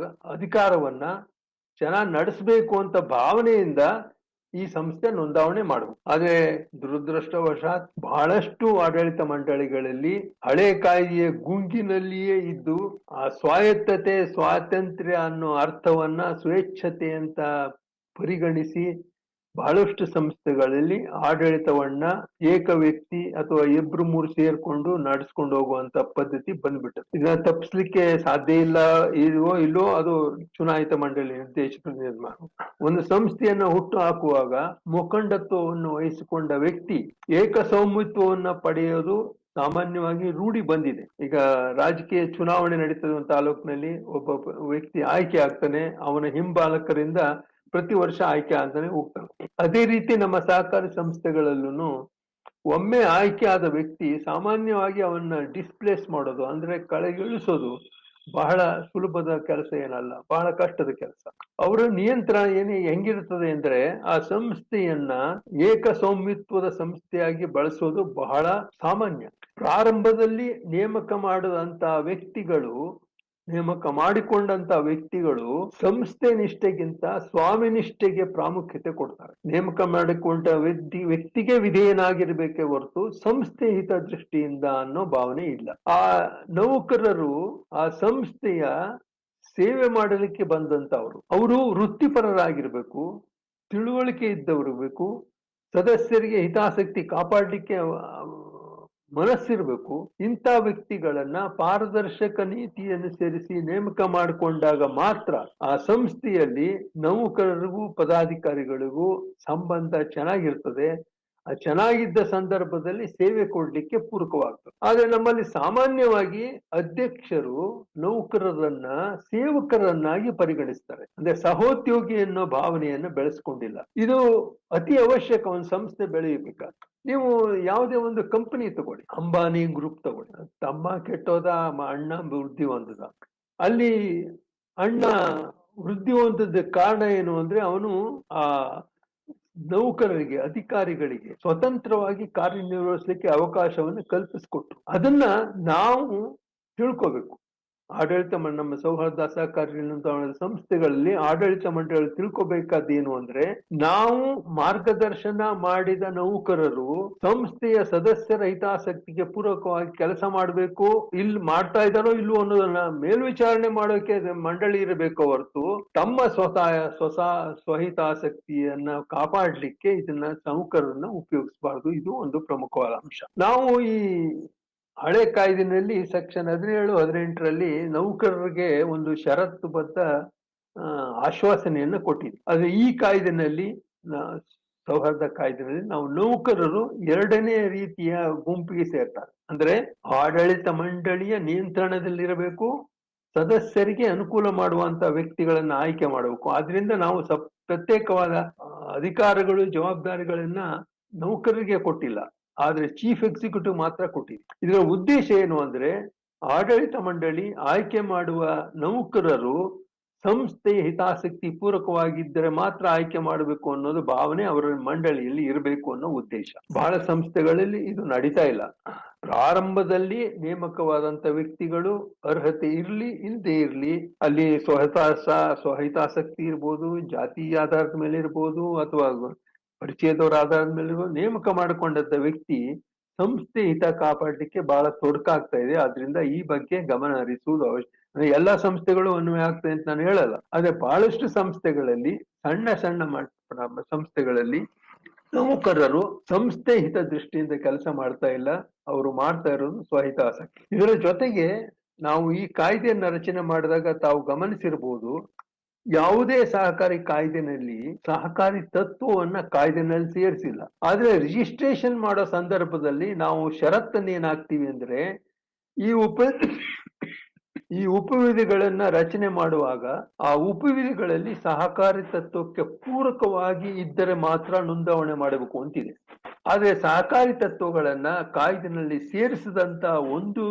ಅಧಿಕಾರವನ್ನ ಚೆನ್ನಾಗಿ ನಡೆಸಬೇಕು ಅಂತ ಭಾವನೆಯಿಂದ ಈ ಸಂಸ್ಥೆ ನೋಂದಾವಣೆ ಮಾಡಬೇಕು. ಆದ್ರೆ ದುರದೃಷ್ಟವಶಾತ್ ಬಹಳಷ್ಟು ಆಡಳಿತ ಮಂಡಳಿಗಳಲ್ಲಿ ಹಳೆ ಕಾಯ್ದೆಯ ಗುಂಗಿನಲ್ಲಿಯೇ ಇದ್ದು ಆ ಸ್ವಾಯತ್ತತೆ, ಸ್ವಾತಂತ್ರ್ಯ ಅನ್ನೋ ಅರ್ಥವನ್ನ ಸ್ವೇಚ್ಛತೆ ಅಂತ ಪರಿಗಣಿಸಿ ಬಹಳಷ್ಟು ಸಂಸ್ಥೆಗಳಲ್ಲಿ ಆಡಳಿತವನ್ನ ಏಕ ವ್ಯಕ್ತಿ ಅಥವಾ ಇಬ್ರು ಮೂರು ಸೇರ್ಕೊಂಡು ನಡೆಸ್ಕೊಂಡು ಹೋಗುವಂತ ಪದ್ಧತಿ ಬಂದ್ಬಿಟ್ಟது. ಇದನ್ನ ತಪ್ಪಿಸ್ಲಿಕ್ಕೆ ಸಾಧ್ಯ ಇಲ್ಲ. ಇಲ್ಲೋ ಅದು ಚುನಾಯಿತ ಮಂಡಳಿ ನಿರ್ದೇಶಕರು ನಿರ್ಮಾಣ. ಒಂದು ಸಂಸ್ಥೆಯನ್ನ ಹುಟ್ಟು ಹಾಕುವಾಗ ಮುಖಂಡತ್ವವನ್ನು ವಹಿಸಿಕೊಂಡ ವ್ಯಕ್ತಿ ಏಕಸ್ವಾಮಿತ್ವವನ್ನ ಪಡೆಯೋದು ಸಾಮಾನ್ಯವಾಗಿ ರೂಢಿ ಬಂದಿದೆ. ಈಗ ರಾಜಕೀಯ ಚುನಾವಣೆ ನಡೀತದೆ ತಾಲೂಕಿನಲ್ಲಿ, ಒಬ್ಬ ವ್ಯಕ್ತಿ ಆಯ್ಕೆ ಆಗ್ತಾನೆ, ಅವನ ಹಿಂಬಾಲಕರಿಂದ ಪ್ರತಿ ವರ್ಷ ಆಯ್ಕೆ ಆಗ್ತಾನೆ ಹೋಗ್ತಾನೆ. ಅದೇ ರೀತಿ ನಮ್ಮ ಸಹಕಾರಿ ಸಂಸ್ಥೆಗಳಲ್ಲೂ ಒಮ್ಮೆ ಆಯ್ಕೆ ಆದ ವ್ಯಕ್ತಿ ಸಾಮಾನ್ಯವಾಗಿ ಅವನ್ನ ಡಿಸ್ಪ್ಲೇಸ್ ಮಾಡೋದು ಅಂದ್ರೆ ಕೆಳಗಿಳಿಸೋದು ಬಹಳ ಸುಲಭದ ಕೆಲಸ ಏನಲ್ಲ, ಬಹಳ ಕಷ್ಟದ ಕೆಲಸ. ಅವರ ನಿಯಂತ್ರಣ ಹೆಂಗಿರ್ತದೆ ಅಂದ್ರೆ ಆ ಸಂಸ್ಥೆಯನ್ನ ಏಕಸ್ವಾಮಿತ್ವದ ಸಂಸ್ಥೆಯಾಗಿ ಬಳಸೋದು ಬಹಳ ಸಾಮಾನ್ಯ. ಪ್ರಾರಂಭದಲ್ಲಿ ನೇಮಕ ಮಾಡಿಕೊಂಡಂತ ವ್ಯಕ್ತಿಗಳು ಸಂಸ್ಥೆ ನಿಷ್ಠೆಗಿಂತ ಸ್ವಾಮಿ ನಿಷ್ಠೆಗೆ ಪ್ರಾಮುಖ್ಯತೆ ಕೊಡ್ತಾರೆ. ನೇಮಕ ಮಾಡಿಕೊಂಡ ವ್ಯಕ್ತಿಗೆ ವಿಧೇಯನಾಗಿರ್ಬೇಕೇ ಹೊರತು ಸಂಸ್ಥೆ ಹಿತದೃಷ್ಟಿಯಿಂದ ಅನ್ನೋ ಭಾವನೆ ಇಲ್ಲ. ಆ ನೌಕರರು ಆ ಸಂಸ್ಥೆಯ ಸೇವೆ ಮಾಡಲಿಕ್ಕೆ ಬಂದಂತವ್ರು, ಅವರು ವೃತ್ತಿಪರರಾಗಿರ್ಬೇಕು, ತಿಳುವಳಿಕೆ ಇದ್ದವರಿರ್ಬೇಕು, ಸದಸ್ಯರಿಗೆ ಹಿತಾಸಕ್ತಿ ಕಾಪಾಡಲಿಕ್ಕೆ ಮನಸ್ಸಿರ್ಬೇಕು. ಇಂಥ ವ್ಯಕ್ತಿಗಳನ್ನ ಪಾರದರ್ಶಕ ನೀತಿಯನ್ನು ಸೇರಿಸಿ ನೇಮಕ ಮಾಡಿಕೊಂಡಾಗ ಮಾತ್ರ ಆ ಸಂಸ್ಥೆಯಲ್ಲಿ ನೌಕರರಿಗೂ ಪದಾಧಿಕಾರಿಗಳಿಗೂ ಸಂಬಂಧ ಚೆನ್ನಾಗಿರ್ತದೆ. ಆ ಚೆನ್ನಾಗಿದ್ದ ಸಂದರ್ಭದಲ್ಲಿ ಸೇವೆ ಕೊಡ್ಲಿಕ್ಕೆ ಪೂರಕವಾಗ್ತದೆ. ಆದ್ರೆ ನಮ್ಮಲ್ಲಿ ಸಾಮಾನ್ಯವಾಗಿ ಅಧ್ಯಕ್ಷರು ನೌಕರರನ್ನ ಸೇವಕರನ್ನಾಗಿ ಪರಿಗಣಿಸ್ತಾರೆ. ಅಂದ್ರೆ ಸಹೋದ್ಯೋಗಿ ಅನ್ನೋ ಭಾವನೆಯನ್ನು ಬೆಳೆಸ್ಕೊಂಡಿಲ್ಲ. ಇದು ಅತಿ ಅವಶ್ಯಕ ಒಂದು ಸಂಸ್ಥೆ ಬೆಳೆಯಬೇಕಾದ. ನೀವು ಯಾವುದೇ ಒಂದು ಕಂಪನಿ ತಗೊಳ್ಳಿ, ಅಂಬಾನಿ ಗ್ರೂಪ್ ತಗೊಳ್ಳಿ, ತಮ್ಮ ಕೆಟ್ಟೋದ ಅಣ್ಣ ವೃದ್ಧಿ ಹೊಂದದ. ಅಲ್ಲಿ ಅಣ್ಣ ವೃದ್ಧಿ ಹೊಂದದ ಕಾರಣ ಏನು ಅಂದ್ರೆ ಅವನು ಆ ನೌಕರರಿಗೆ, ಅಧಿಕಾರಿಗಳಿಗೆ ಸ್ವತಂತ್ರವಾಗಿ ಕಾರ್ಯನಿರ್ವಹಿಸಲಿಕ್ಕೆ ಅವಕಾಶವನ್ನು ಕಲ್ಪಿಸಿಕೊಟ್ರು. ಅದನ್ನ ನಾವು ತಿಳ್ಕೋಬೇಕು. ನಮ್ಮ ಸೌಹಾರ್ದ ಸಹಕಾರಿ ಸಂಸ್ಥೆಗಳಲ್ಲಿ ಆಡಳಿತ ಮಂಡಳಿ ತಿಳ್ಕೋಬೇಕಾದೇನು ಅಂದ್ರೆ, ನಾವು ಮಾರ್ಗದರ್ಶನ ಮಾಡಿದ ನೌಕರರು ಸಂಸ್ಥೆಯ ಸದಸ್ಯರ ಹಿತಾಸಕ್ತಿಗೆ ಪೂರಕವಾಗಿ ಕೆಲಸ ಮಾಡಬೇಕು, ಇಲ್ಲಿ ಮಾಡ್ತಾ ಇದ್ದಾರೋ ಇಲ್ವೋ ಅನ್ನೋದನ್ನ ಮೇಲ್ವಿಚಾರಣೆ ಮಾಡೋಕೆ ಮಂಡಳಿ ಇರಬೇಕು ಹೊರತು ತಮ್ಮ ಸ್ವಹಿತಾಸಕ್ತಿಯನ್ನ ಕಾಪಾಡ್ಲಿಕ್ಕೆ ಇದನ್ನ ನೌಕರರನ್ನ ಉಪಯೋಗಿಸಬಾರದು. ಇದು ಒಂದು ಪ್ರಮುಖವಾದ ಅಂಶ. ನಾವು ಈ ಹಳೆ ಕಾಯ್ದೆನಲ್ಲಿ ಸೆಕ್ಷನ್ 17, 18ರಲ್ಲಿ ನೌಕರರಿಗೆ ಒಂದು ಷರತ್ತುಬದ್ಧ ಆಶ್ವಾಸನೆಯನ್ನು ಕೊಟ್ಟಿದೆ. ಆದ್ರೆ ಈ ಕಾಯ್ದೆನಲ್ಲಿ ಸೌಹಾರ್ದ ಕಾಯ್ದೆಯಲ್ಲಿ ನಾವು ನೌಕರರು ಎರಡನೇ ರೀತಿಯ ಗುಂಪಿಗೆ ಸೇರ್ತಾರೆ. ಅಂದ್ರೆ ಆಡಳಿತ ಮಂಡಳಿಯ ನಿಯಂತ್ರಣದಲ್ಲಿರಬೇಕು, ಸದಸ್ಯರಿಗೆ ಅನುಕೂಲ ಮಾಡುವಂತ ವ್ಯಕ್ತಿಗಳನ್ನ ಆಯ್ಕೆ ಮಾಡಬೇಕು. ಆದ್ರಿಂದ ನಾವು ಪ್ರತ್ಯೇಕವಾದ ಅಧಿಕಾರಗಳು ಜವಾಬ್ದಾರಿಗಳನ್ನ ನೌಕರರಿಗೆ ಕೊಟ್ಟಿಲ್ಲ, ಆದ್ರೆ ಚೀಫ್ ಎಕ್ಸಿಕ್ಯೂಟಿವ್ ಮಾತ್ರ ಕೊಟ್ಟಿದೆ. ಇದರ ಉದ್ದೇಶ ಏನು ಅಂದ್ರೆ ಆಡಳಿತ ಮಂಡಳಿ ಆಯ್ಕೆ ಮಾಡುವ ನೌಕರರು ಸಂಸ್ಥೆಯ ಹಿತಾಸಕ್ತಿ ಪೂರಕವಾಗಿದ್ದರೆ ಮಾತ್ರ ಆಯ್ಕೆ ಮಾಡಬೇಕು ಅನ್ನೋದು ಭಾವನೆ ಅವರ ಮಂಡಳಿಯಲ್ಲಿ ಇರಬೇಕು ಅನ್ನೋ ಉದ್ದೇಶ. ಬಹಳ ಸಂಸ್ಥೆಗಳಲ್ಲಿ ಇದು ನಡೀತಾ ಇಲ್ಲ. ಪ್ರಾರಂಭದಲ್ಲಿ ನೇಮಕವಾದಂತ ವ್ಯಕ್ತಿಗಳು ಅರ್ಹತೆ ಇರ್ಲಿ ಇಲ್ಲದೆ ಇರ್ಲಿ, ಅಲ್ಲಿ ಸ್ವಹಿತಾಸಕ್ತಿ ಇರ್ಬೋದು, ಜಾತಿ ಆಧಾರದ ಮೇಲೆ ಇರ್ಬೋದು, ಅಥವಾ ಪರಿಚಯದವರ ಆಧಾರದ ಮೇಲೆ ಇರ್ಬೋದು, ನೇಮಕ ಮಾಡಿಕೊಂಡಂತ ವ್ಯಕ್ತಿ ಸಂಸ್ಥೆ ಹಿತ ಕಾಪಾಡಲಿಕ್ಕೆ ಬಹಳ ತೊಡಕಾಗ್ತಾ ಇದೆ. ಆದ್ರಿಂದ ಈ ಬಗ್ಗೆ ಗಮನ ಹರಿಸುವುದು ಅವಶ್ಯ. ಎಲ್ಲಾ ಸಂಸ್ಥೆಗಳು ಅನ್ವಯ ಆಗ್ತದೆ ಅಂತ ನಾನು ಹೇಳಲ್ಲ, ಆದ್ರೆ ಬಹಳಷ್ಟು ಸಂಸ್ಥೆಗಳಲ್ಲಿ, ಸಣ್ಣ ಸಂಸ್ಥೆಗಳಲ್ಲಿ ನೌಕರರು ಸಂಸ್ಥೆ ಹಿತ ದೃಷ್ಟಿಯಿಂದ ಕೆಲಸ ಮಾಡ್ತಾ ಇಲ್ಲ, ಅವರು ಮಾಡ್ತಾ ಇರೋದು ಸ್ವಹಿತಾಸಕ್ತಿ. ಇದರ ಜೊತೆಗೆ ನಾವು ಈ ಕಾಯ್ದೆಯನ್ನ ರಚನೆ ಮಾಡಿದಾಗ ತಾವು ಗಮನಿಸಿರ್ಬೋದು, ಯಾವುದೇ ಸಹಕಾರಿ ಕಾಯ್ದೆನಲ್ಲಿ ಸಹಕಾರಿ ತತ್ವವನ್ನ ಕಾಯ್ದೆನಲ್ಲಿ ಸೇರಿಸಿಲ್ಲ. ಆದ್ರೆ ರಿಜಿಸ್ಟ್ರೇಷನ್ ಮಾಡೋ ಸಂದರ್ಭದಲ್ಲಿ ನಾವು ಷರತ್ತನ್ನು ಏನಾಗ್ತೀವಿ ಅಂದ್ರೆ ಈ ಉಪವಿಧಿಗಳನ್ನ ರಚನೆ ಮಾಡುವಾಗ ಆ ಉಪವಿಧಿಗಳಲ್ಲಿ ಸಹಕಾರಿ ತತ್ವಕ್ಕೆ ಪೂರಕವಾಗಿ ಇದ್ದರೆ ಮಾತ್ರ ನೋಂದಾವಣೆ ಮಾಡಬೇಕು ಅಂತಿದೆ. ಆದ್ರೆ ಸಹಕಾರಿ ತತ್ವಗಳನ್ನ ಕಾಯ್ದೆನಲ್ಲಿ ಸೇರಿಸಿದಂತ ಒಂದು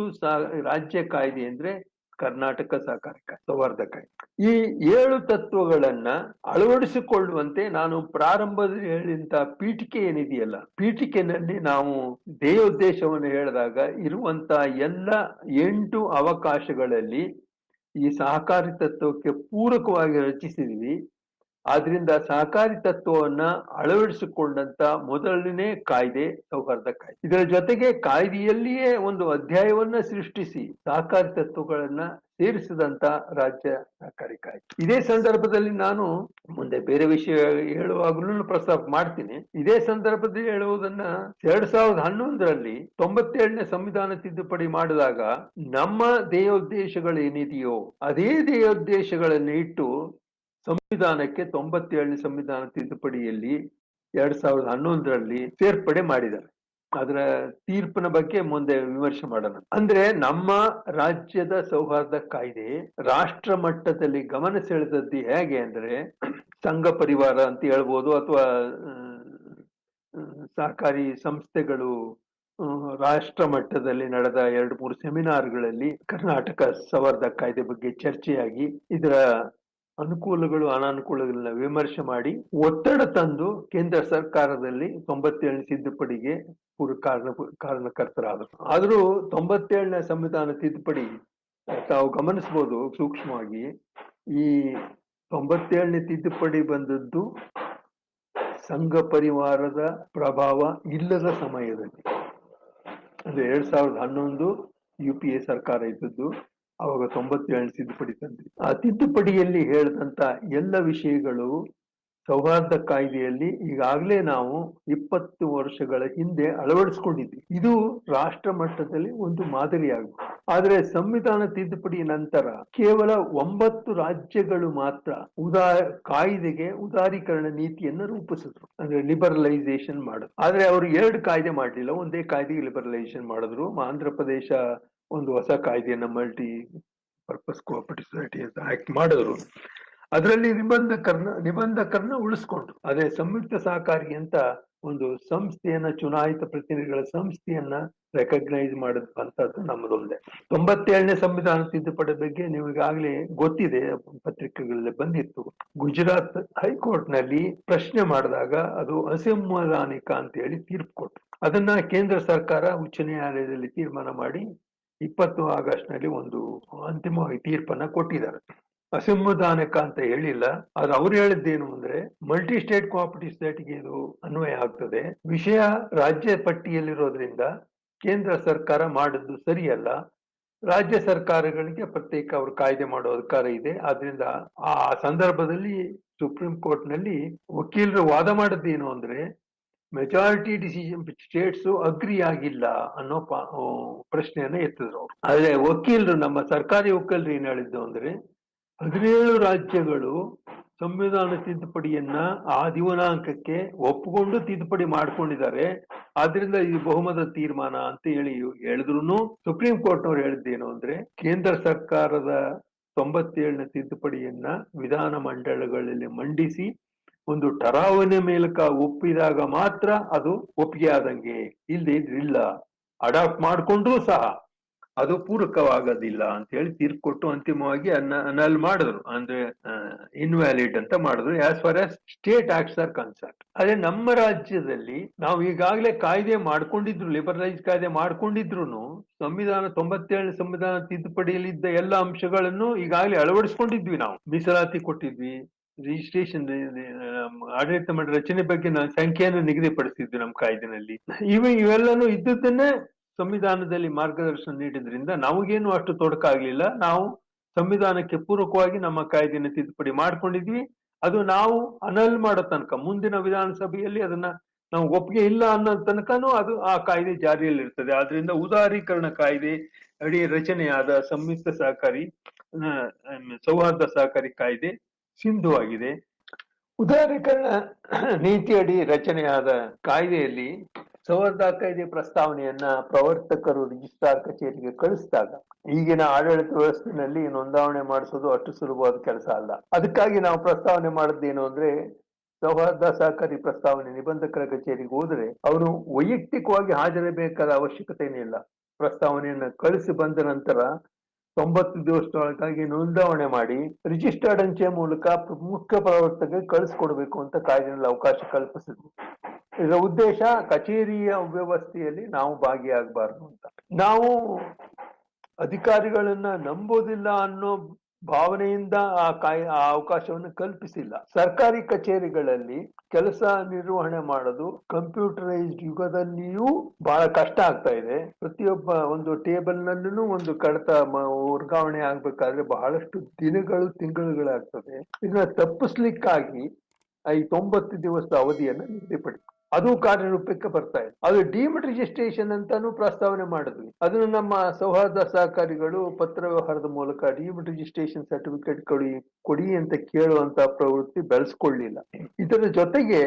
ರಾಜ್ಯ ಕಾಯ್ದೆ ಅಂದ್ರೆ ಕರ್ನಾಟಕ ಸಹಕಾರಿ ಸೌಹಾರ್ದ ಕಾಯ್ದೆ. ಈ 7 ತತ್ವಗಳನ್ನ ಅಳವಡಿಸಿಕೊಳ್ಳುವಂತೆ ನಾನು ಪ್ರಾರಂಭದಲ್ಲಿ ಹೇಳಿದಂತ ಪೀಠಿಕೆ ಏನಿದೆಯಲ್ಲ, ಪೀಠಿಕೆನಲ್ಲಿ ನಾವು ಧ್ಯೇಯೋದ್ದೇಶವನ್ನು ಹೇಳಿದಾಗ ಇರುವಂತ ಎಲ್ಲ 8 ಅವಕಾಶಗಳಲ್ಲಿ ಈ ಸಹಕಾರಿ ತತ್ವಕ್ಕೆ ಪೂರಕವಾಗಿ ರಚಿಸಿದ್ವಿ. ಆದ್ರಿಂದ ಸಹಕಾರಿ ತತ್ವವನ್ನ ಅಳವಡಿಸಿಕೊಂಡಂತ ಮೊದಲನೇ ಕಾಯ್ದೆ ಸೌಹಾರ್ದ ಕಾಯ್ದೆ. ಇದರ ಜೊತೆಗೆ ಕಾಯ್ದೆಯಲ್ಲಿಯೇ ಒಂದು ಅಧ್ಯಾಯವನ್ನ ಸೃಷ್ಟಿಸಿ ಸಹಕಾರಿ ತತ್ವಗಳನ್ನ ಸೇರಿಸಿದಂತ ರಾಜ್ಯ ಸಹಕಾರಿ ಕಾಯ್ದೆ. ಇದೇ ಸಂದರ್ಭದಲ್ಲಿ ನಾನು ಮುಂದೆ ಬೇರೆ ವಿಷಯ ಹೇಳುವಾಗಲೂ ಪ್ರಸ್ತಾಪ ಮಾಡ್ತೀನಿ. ಇದೇ ಸಂದರ್ಭದಲ್ಲಿ ಹೇಳುವುದನ್ನ 2011ರಲ್ಲಿ 97ನೇ ಸಂವಿಧಾನ ತಿದ್ದುಪಡಿ ಮಾಡಿದಾಗ ನಮ್ಮ ಧ್ಯೇಯೋದ್ದೇಶಗಳೇನಿದೆಯೋ ಅದೇ ಧ್ಯೇಯೋದ್ದೇಶಗಳನ್ನು ಇಟ್ಟು ಸಂವಿಧಾನಕ್ಕೆ 97ನೇ ಸಂವಿಧಾನ ತಿದ್ದುಪಡಿಯಲ್ಲಿ 2011ರಲ್ಲಿ ಸೇರ್ಪಡೆ ಮಾಡಿದ್ದಾರೆ. ಅದರ ತೀರ್ಪಿನ ಬಗ್ಗೆ ಮುಂದೆ ವಿಮರ್ಶೆ ಮಾಡೋಣ. ಅಂದ್ರೆ ನಮ್ಮ ರಾಜ್ಯದ ಸೌಹಾರ್ದ ಕಾಯ್ದೆ ರಾಷ್ಟ್ರ ಮಟ್ಟದಲ್ಲಿ ಗಮನ ಸೆಳೆದದ್ದು ಹೇಗೆ ಅಂದ್ರೆ, ಸಂಘ ಪರಿವಾರ ಅಂತ ಹೇಳ್ಬೋದು, ಅಥವಾ ಸಹಕಾರಿ ಸಂಸ್ಥೆಗಳು ರಾಷ್ಟ್ರ ಮಟ್ಟದಲ್ಲಿ ನಡೆದ 2-3 ಸೆಮಿನಾರ್ಗಳಲ್ಲಿ ಕರ್ನಾಟಕ ಸೌಹಾರ್ದ ಕಾಯ್ದೆ ಬಗ್ಗೆ ಚರ್ಚೆಯಾಗಿ ಇದರ ಅನುಕೂಲಗಳು ಅನಾನುಕೂಲಗಳನ್ನ ವಿಮರ್ಶೆ ಮಾಡಿ ಒತ್ತಡ ತಂದು ಕೇಂದ್ರ ಸರ್ಕಾರದಲ್ಲಿ 97ನೇ ತಿದ್ದುಪಡಿಗೆ ಕಾರಣಕರ್ತರಾದರು. ಆದರೂ 97ನೇ ಸಂವಿಧಾನ ತಿದ್ದುಪಡಿ ತಾವು ಗಮನಿಸಬಹುದು ಸೂಕ್ಷ್ಮವಾಗಿ, ಈ 97ನೇ ತಿದ್ದುಪಡಿ ಬಂದದ್ದು ಸಂಘ ಪರಿವಾರದ ಪ್ರಭಾವ ಇಲ್ಲದ ಸಮಯದಲ್ಲಿ. ಅಂದ್ರೆ 2011 UPA ಸರ್ಕಾರ ಇದ್ದದ್ದು, ಅವಾಗ 97ನೇ ತಿದ್ದುಪಡಿ ತಂದ್ರಿ. ಆ ತಿದ್ದುಪಡಿಯಲ್ಲಿ ಹೇಳಿದಂತ ಎಲ್ಲ ವಿಷಯಗಳು ಸೌಹಾರ್ದ ಕಾಯ್ದೆಯಲ್ಲಿ ಈಗಾಗಲೇ ನಾವು 20 ವರ್ಷಗಳ ಹಿಂದೆ ಅಳವಡಿಸ್ಕೊಂಡಿದ್ವಿ. ಇದು ರಾಷ್ಟ್ರ ಮಟ್ಟದಲ್ಲಿ ಒಂದು ಮಾದರಿಯಾಗುತ್ತೆ. ಆದ್ರೆ ಸಂವಿಧಾನ ತಿದ್ದುಪಡಿ ನಂತರ ಕೇವಲ 9 ರಾಜ್ಯಗಳು ಮಾತ್ರ ಕಾಯ್ದೆಗೆ ಉದಾರೀಕರಣ ನೀತಿಯನ್ನು ರೂಪಿಸಿದ್ರು, ಅಂದ್ರೆ ಲಿಬರಲೈಸೇಷನ್ ಮಾಡಿದ್ರು. ಆದ್ರೆ ಅವರು 2 ಕಾಯ್ದೆ ಮಾಡಲಿಲ್ಲ, ಒಂದೇ ಕಾಯ್ದೆಗೆ ಲಿಬರಲೈಸೇಷನ್ ಮಾಡಿದ್ರು. ಆಂಧ್ರ ಪ್ರದೇಶ ಒಂದು ಹೊಸ ಕಾಯ್ದೆಯನ್ನ ಮಲ್ಟಿ ಪರ್ಪಸ್ ಕೋಆಪರೇಟಿವ್ ಸೊಸೈಟಿ ಅಂತ ಆಕ್ಟ್ ಮಾಡಿದ್ರು. ಅದರಲ್ಲಿ ನಿಬಂಧಕರನ್ನ ಉಳಿಸ್ಕೊಂಡ್ರು. ಅದೇ ಸಂಯುಕ್ತ ಸಹಕಾರಿ ಅಂತ ಒಂದು ಸಂಸ್ಥೆಯನ್ನ, ಚುನಾಯಿತ ಪ್ರತಿನಿಧಿಗಳ ಸಂಸ್ಥೆಯನ್ನ ರೆಕಗ್ನೈಸ್ ಮಾಡಿದಂತದ್ದು ನಮ್ಮದೊಂದೇ. 97ನೇ ಸಂವಿಧಾನ ತಿದ್ದುಪಡಿ ಬಗ್ಗೆ ನಿಮಗಾಗ್ಲೇ ಗೊತ್ತಿದೆ, ಪತ್ರಿಕೆಗಳಲ್ಲಿ ಬಂದಿತ್ತು. ಗುಜರಾತ್ ಹೈಕೋರ್ಟ್ ನಲ್ಲಿ ಪ್ರಶ್ನೆ ಮಾಡಿದಾಗ ಅದು ಅಸಂವಿಧಾನಿಕ ಅಂತ ಹೇಳಿ ತೀರ್ಪು ಕೊಟ್ಟರು. ಅದನ್ನ ಕೇಂದ್ರ ಸರ್ಕಾರ ಉಚ್ಚ ನ್ಯಾಯಾಲಯದಲ್ಲಿ ತೀರ್ಮಾನ ಮಾಡಿ 20 ಆಗಸ್ಟ್ನಲ್ಲಿ ಒಂದು ಅಂತಿಮವಾಗಿ ತೀರ್ಪನ್ನ ಕೊಟ್ಟಿದ್ದಾರೆ. ಅಸಂವಿಧಾನಿಕ ಅಂತ ಹೇಳಿಲ್ಲ, ಅದು ಅವ್ರು ಹೇಳಿದ್ದೇನು ಅಂದ್ರೆ ಮಲ್ಟಿ ಸ್ಟೇಟ್ ಕೋಆಪರೇಟಿವ್ ಸೊಸೈಟಿಗೆ ಇದು ಅನ್ವಯ ಆಗ್ತದೆ. ವಿಷಯ ರಾಜ್ಯ ಪಟ್ಟಿಯಲ್ಲಿರೋದ್ರಿಂದ ಕೇಂದ್ರ ಸರ್ಕಾರ ಮಾಡಿದ್ದು ಸರಿಯಲ್ಲ, ರಾಜ್ಯ ಸರ್ಕಾರಗಳಿಗೆ ಪ್ರತ್ಯೇಕ ಅವರು ಕಾಯ್ದೆ ಮಾಡೋ ಅಧಿಕಾರ ಇದೆ. ಆದ್ರಿಂದ ಆ ಸಂದರ್ಭದಲ್ಲಿ ಸುಪ್ರೀಂ ಕೋರ್ಟ್ ನಲ್ಲಿ ವಕೀಲರು ವಾದ ಮಾಡಿದ್ದೇನು ಅಂದ್ರೆ ಮೆಜಾರಿಟಿ ಡಿಸಿಷನ್ ಸ್ಟೇಟ್ಸ್ ಅಗ್ರಿ ಆಗಿಲ್ಲ ಅನ್ನೋ ಪ್ರಶ್ನೆಯನ್ನ ಎತ್ತಿದ್ರು. ಆದ್ರೆ ವಕೀಲರು, ನಮ್ಮ ಸರ್ಕಾರಿ ವಕೀಲರು ಏನ್ ಹೇಳಿದ್ದು ಅಂದ್ರೆ 17 ರಾಜ್ಯಗಳು ಸಂವಿಧಾನ ತಿದ್ದುಪಡಿಯನ್ನ ಆ ದಿನಾಂಕಕ್ಕೆ ಒಪ್ಪಿಕೊಂಡು ತಿದ್ದುಪಡಿ ಮಾಡ್ಕೊಂಡಿದ್ದಾರೆ. ಆದ್ರಿಂದ ಇದು ಬಹುಮತ ತೀರ್ಮಾನ ಅಂತ ಹೇಳಿದ್ರು ಸುಪ್ರೀಂ ಕೋರ್ಟ್ನವ್ರು ಹೇಳಿದ್ದೇನು ಅಂದ್ರೆ, ಕೇಂದ್ರ ಸರ್ಕಾರದ 97ನೇ ತಿದ್ದುಪಡಿಯನ್ನ ವಿಧಾನ ಮಂಡಲಗಳಲ್ಲಿ ಮಂಡಿಸಿ ಒಂದು ಠರಾವಣೆ ಮೂಲಕ ಒಪ್ಪಿದಾಗ ಮಾತ್ರ ಅದು ಒಪ್ಪಿಗೆ ಆದಂಗೆ, ಇಲ್ಲದೆ ಇದ್ರಿಲ್ಲ. ಅಡಾಪ್ಟ್ ಮಾಡ್ಕೊಂಡ್ರೂ ಸಹ ಅದು ಪೂರಕವಾಗೋದಿಲ್ಲ ಅಂತ ಹೇಳಿ ತೀರ್ಪು ಕೊಟ್ಟು ಅಂತಿಮವಾಗಿ ಅನಲ್ ಮಾಡಿದ್ರು, ಅಂದ್ರೆ ಇನ್ವ್ಯಾಲಿಡ್ ಅಂತ ಮಾಡಿದ್ರು as far as state acts R concern. ಅದೇ ನಮ್ಮ ರಾಜ್ಯದಲ್ಲಿ ನಾವು ಈಗಾಗಲೇ ಕಾಯ್ದೆ ಮಾಡ್ಕೊಂಡಿದ್ರು, ಲಿಬರಲೈಸ್ ಕಾಯ್ದೆ ಮಾಡ್ಕೊಂಡಿದ್ರು ಸಂವಿಧಾನ 97 ಸಂವಿಧಾನ ತಿದ್ದುಪಡಿಯಲ್ಲಿದ್ದ ಎಲ್ಲ ಅಂಶಗಳನ್ನು ಈಗಾಗಲೇ ಅಳವಡಿಸ್ಕೊಂಡಿದ್ವಿ. ನಾವು ಮೀಸಲಾತಿ ಕೊಟ್ಟಿದ್ವಿ, ರಿಜಿಸ್ಟ್ರೇಷನ್, ಆಡಳಿತ ಮಂಡಳಿ ರಚನೆ ಬಗ್ಗೆ ಸಂಖ್ಯೆಯನ್ನು ನಿಗದಿಪಡಿಸಿದ್ವಿ ನಮ್ಮ ಕಾಯ್ದೆನಲ್ಲಿ. ಇವೆಲ್ಲನೂ ಇದ್ದದ್ದನ್ನೇ ಸಂವಿಧಾನದಲ್ಲಿ ಮಾರ್ಗದರ್ಶನ ನೀಡಿದ್ರಿಂದ ನಮಗೇನು ಅಷ್ಟು ತೊಡಕಾಗ್ಲಿಲ್ಲ. ನಾವು ಸಂವಿಧಾನಕ್ಕೆ ಪೂರಕವಾಗಿ ನಮ್ಮ ಕಾಯ್ದೆನ ತಿದ್ದುಪಡಿ ಮಾಡ್ಕೊಂಡಿದ್ವಿ. ಅದು ನಾವು ಅನಲ್ ಮಾಡೋ ತನಕ, ಮುಂದಿನ ವಿಧಾನಸಭೆಯಲ್ಲಿ ಅದನ್ನ ನಾವು ಒಪ್ಪಿಗೆ ಇಲ್ಲ ಅನ್ನೋ ತನಕನೂ ಅದು ಆ ಕಾಯ್ದೆ ಜಾರಿಯಲ್ಲಿ ಇರ್ತದೆ. ಆದ್ರಿಂದ ಉದಾರೀಕರಣ ಕಾಯ್ದೆ ಅಡಿ ರಚನೆಯಾದ ಸಂಯುಕ್ತ ಸಹಕಾರಿ ಸೌಹಾರ್ದ ಸಹಕಾರಿ ಕಾಯ್ದೆ ಸಿಂಧುವಾಗಿದೆ. ಉದಾರೀಕರಣ ನೀತಿಯಡಿ ರಚನೆಯಾದ ಕಾಯ್ದೆಯಲ್ಲಿ ಸೌಹಾರ್ದ ಕಾಯ್ದೆ ಪ್ರಸ್ತಾವನೆಯನ್ನ ಪ್ರವರ್ತಕರು ರಿಜಿಸ್ಟ್ರಾರ್ ಕಚೇರಿಗೆ ಕಳಿಸಿದಾಗ ಈಗಿನ ಆಡಳಿತ ವ್ಯವಸ್ಥೆಯಲ್ಲಿ ನೋಂದಾವಣೆ ಮಾಡಿಸೋದು ಅಷ್ಟು ಸುಲಭವಾದ ಕೆಲಸ ಅಲ್ಲ. ಅದಕ್ಕಾಗಿ ನಾವು ಪ್ರಸ್ತಾವನೆ ಮಾಡಿದ್ದೇನು ಅಂದ್ರೆ, ಸೌಹಾರ್ದ ಸಹಕಾರಿ ಪ್ರಸ್ತಾವನೆ ನಿಬಂಧಕರ ಕಚೇರಿಗೆ ಹೋದ್ರೆ ಅವರು ವೈಯಕ್ತಿಕವಾಗಿ ಹಾಜರಿರಬೇಕಾದ ಅವಶ್ಯಕತೆ ಏನಿಲ್ಲ. ಪ್ರಸ್ತಾವನೆಯನ್ನ ಕಳಿಸಿ ಬಂದ ನಂತರ 90 ದಿವಸದೊಳಗಾಗಿ ನೋಂದಾವಣೆ ಮಾಡಿ ರಿಜಿಸ್ಟರ್ಡ್ ಅಂಚೆ ಮೂಲಕ ಮುಖ್ಯ ಪ್ರವರ್ತಕರಿಗೆ ಕಳಿಸ್ಕೊಡ್ಬೇಕು ಅಂತ ಕಾಯ್ದೆಯಲ್ಲಿ ಅವಕಾಶ ಕಲ್ಪಿಸಿದ್ವಿ. ಇದರ ಉದ್ದೇಶ ಕಚೇರಿಯ ವ್ಯವಸ್ಥೆಯಲ್ಲಿ ನಾವು ಭಾಗಿಯಾಗಬಾರ್ದು ಅಂತ. ನಾವು ಅಧಿಕಾರಿಗಳನ್ನ ನಂಬೋದಿಲ್ಲ ಅನ್ನೋ ಭಾವನೆಯಿಂದ ಆ ಅವಕಾಶವನ್ನು ಕಲ್ಪಿಸಿಲ್ಲ. ಸರ್ಕಾರಿ ಕಚೇರಿಗಳಲ್ಲಿ ಕೆಲಸ ನಿರ್ವಹಣೆ ಮಾಡೋದು ಕಂಪ್ಯೂಟರೈಸ್ಡ್ ಯುಗದಲ್ಲಿಯೂ ಬಹಳ ಕಷ್ಟ ಆಗ್ತಾ ಇದೆ. ಪ್ರತಿಯೊಬ್ಬ ಒಂದು ಟೇಬಲ್ ನಲ್ಲೂ ಒಂದು ಕಡತ ವರ್ಗಾವಣೆ ಆಗ್ಬೇಕಾದ್ರೆ ಬಹಳಷ್ಟು ದಿನಗಳು ತಿಂಗಳುಗಳಾಗ್ತದೆ. ಇದನ್ನ ತಪ್ಪಿಸ್ಲಿಕ್ಕಾಗಿ ಈ 90 ದಿವಸದ ಅವಧಿಯನ್ನು ನಿಗದಿಪಡಿಸಿ ಅದು ಕಾರ್ಯರೂಪಕ್ಕೆ ಬರ್ತಾ ಇದೆ. ಅದು ಡೀಮ್ಡ್ ರಿಜಿಸ್ಟ್ರೇಷನ್ ಅಂತಾನು ಪ್ರಸ್ತಾವನೆ ಮಾಡಿದ್ವಿ. ಅದನ್ನು ನಮ್ಮ ಸೌಹಾರ್ದ ಸಹಕಾರಿಗಳು ಪತ್ರ ವ್ಯವಹಾರದ ಮೂಲಕ ಡೀಮ್ಡ್ ರಿಜಿಸ್ಟ್ರೇಷನ್ ಸರ್ಟಿಫಿಕೇಟ್ ಕೊಡಿ ಅಂತ ಕೇಳುವಂತ ಪ್ರವೃತ್ತಿ ಬೆಳೆಸ್ಕೊಳ್ಳಿಲ್ಲ. ಇದರ ಜೊತೆಗೆ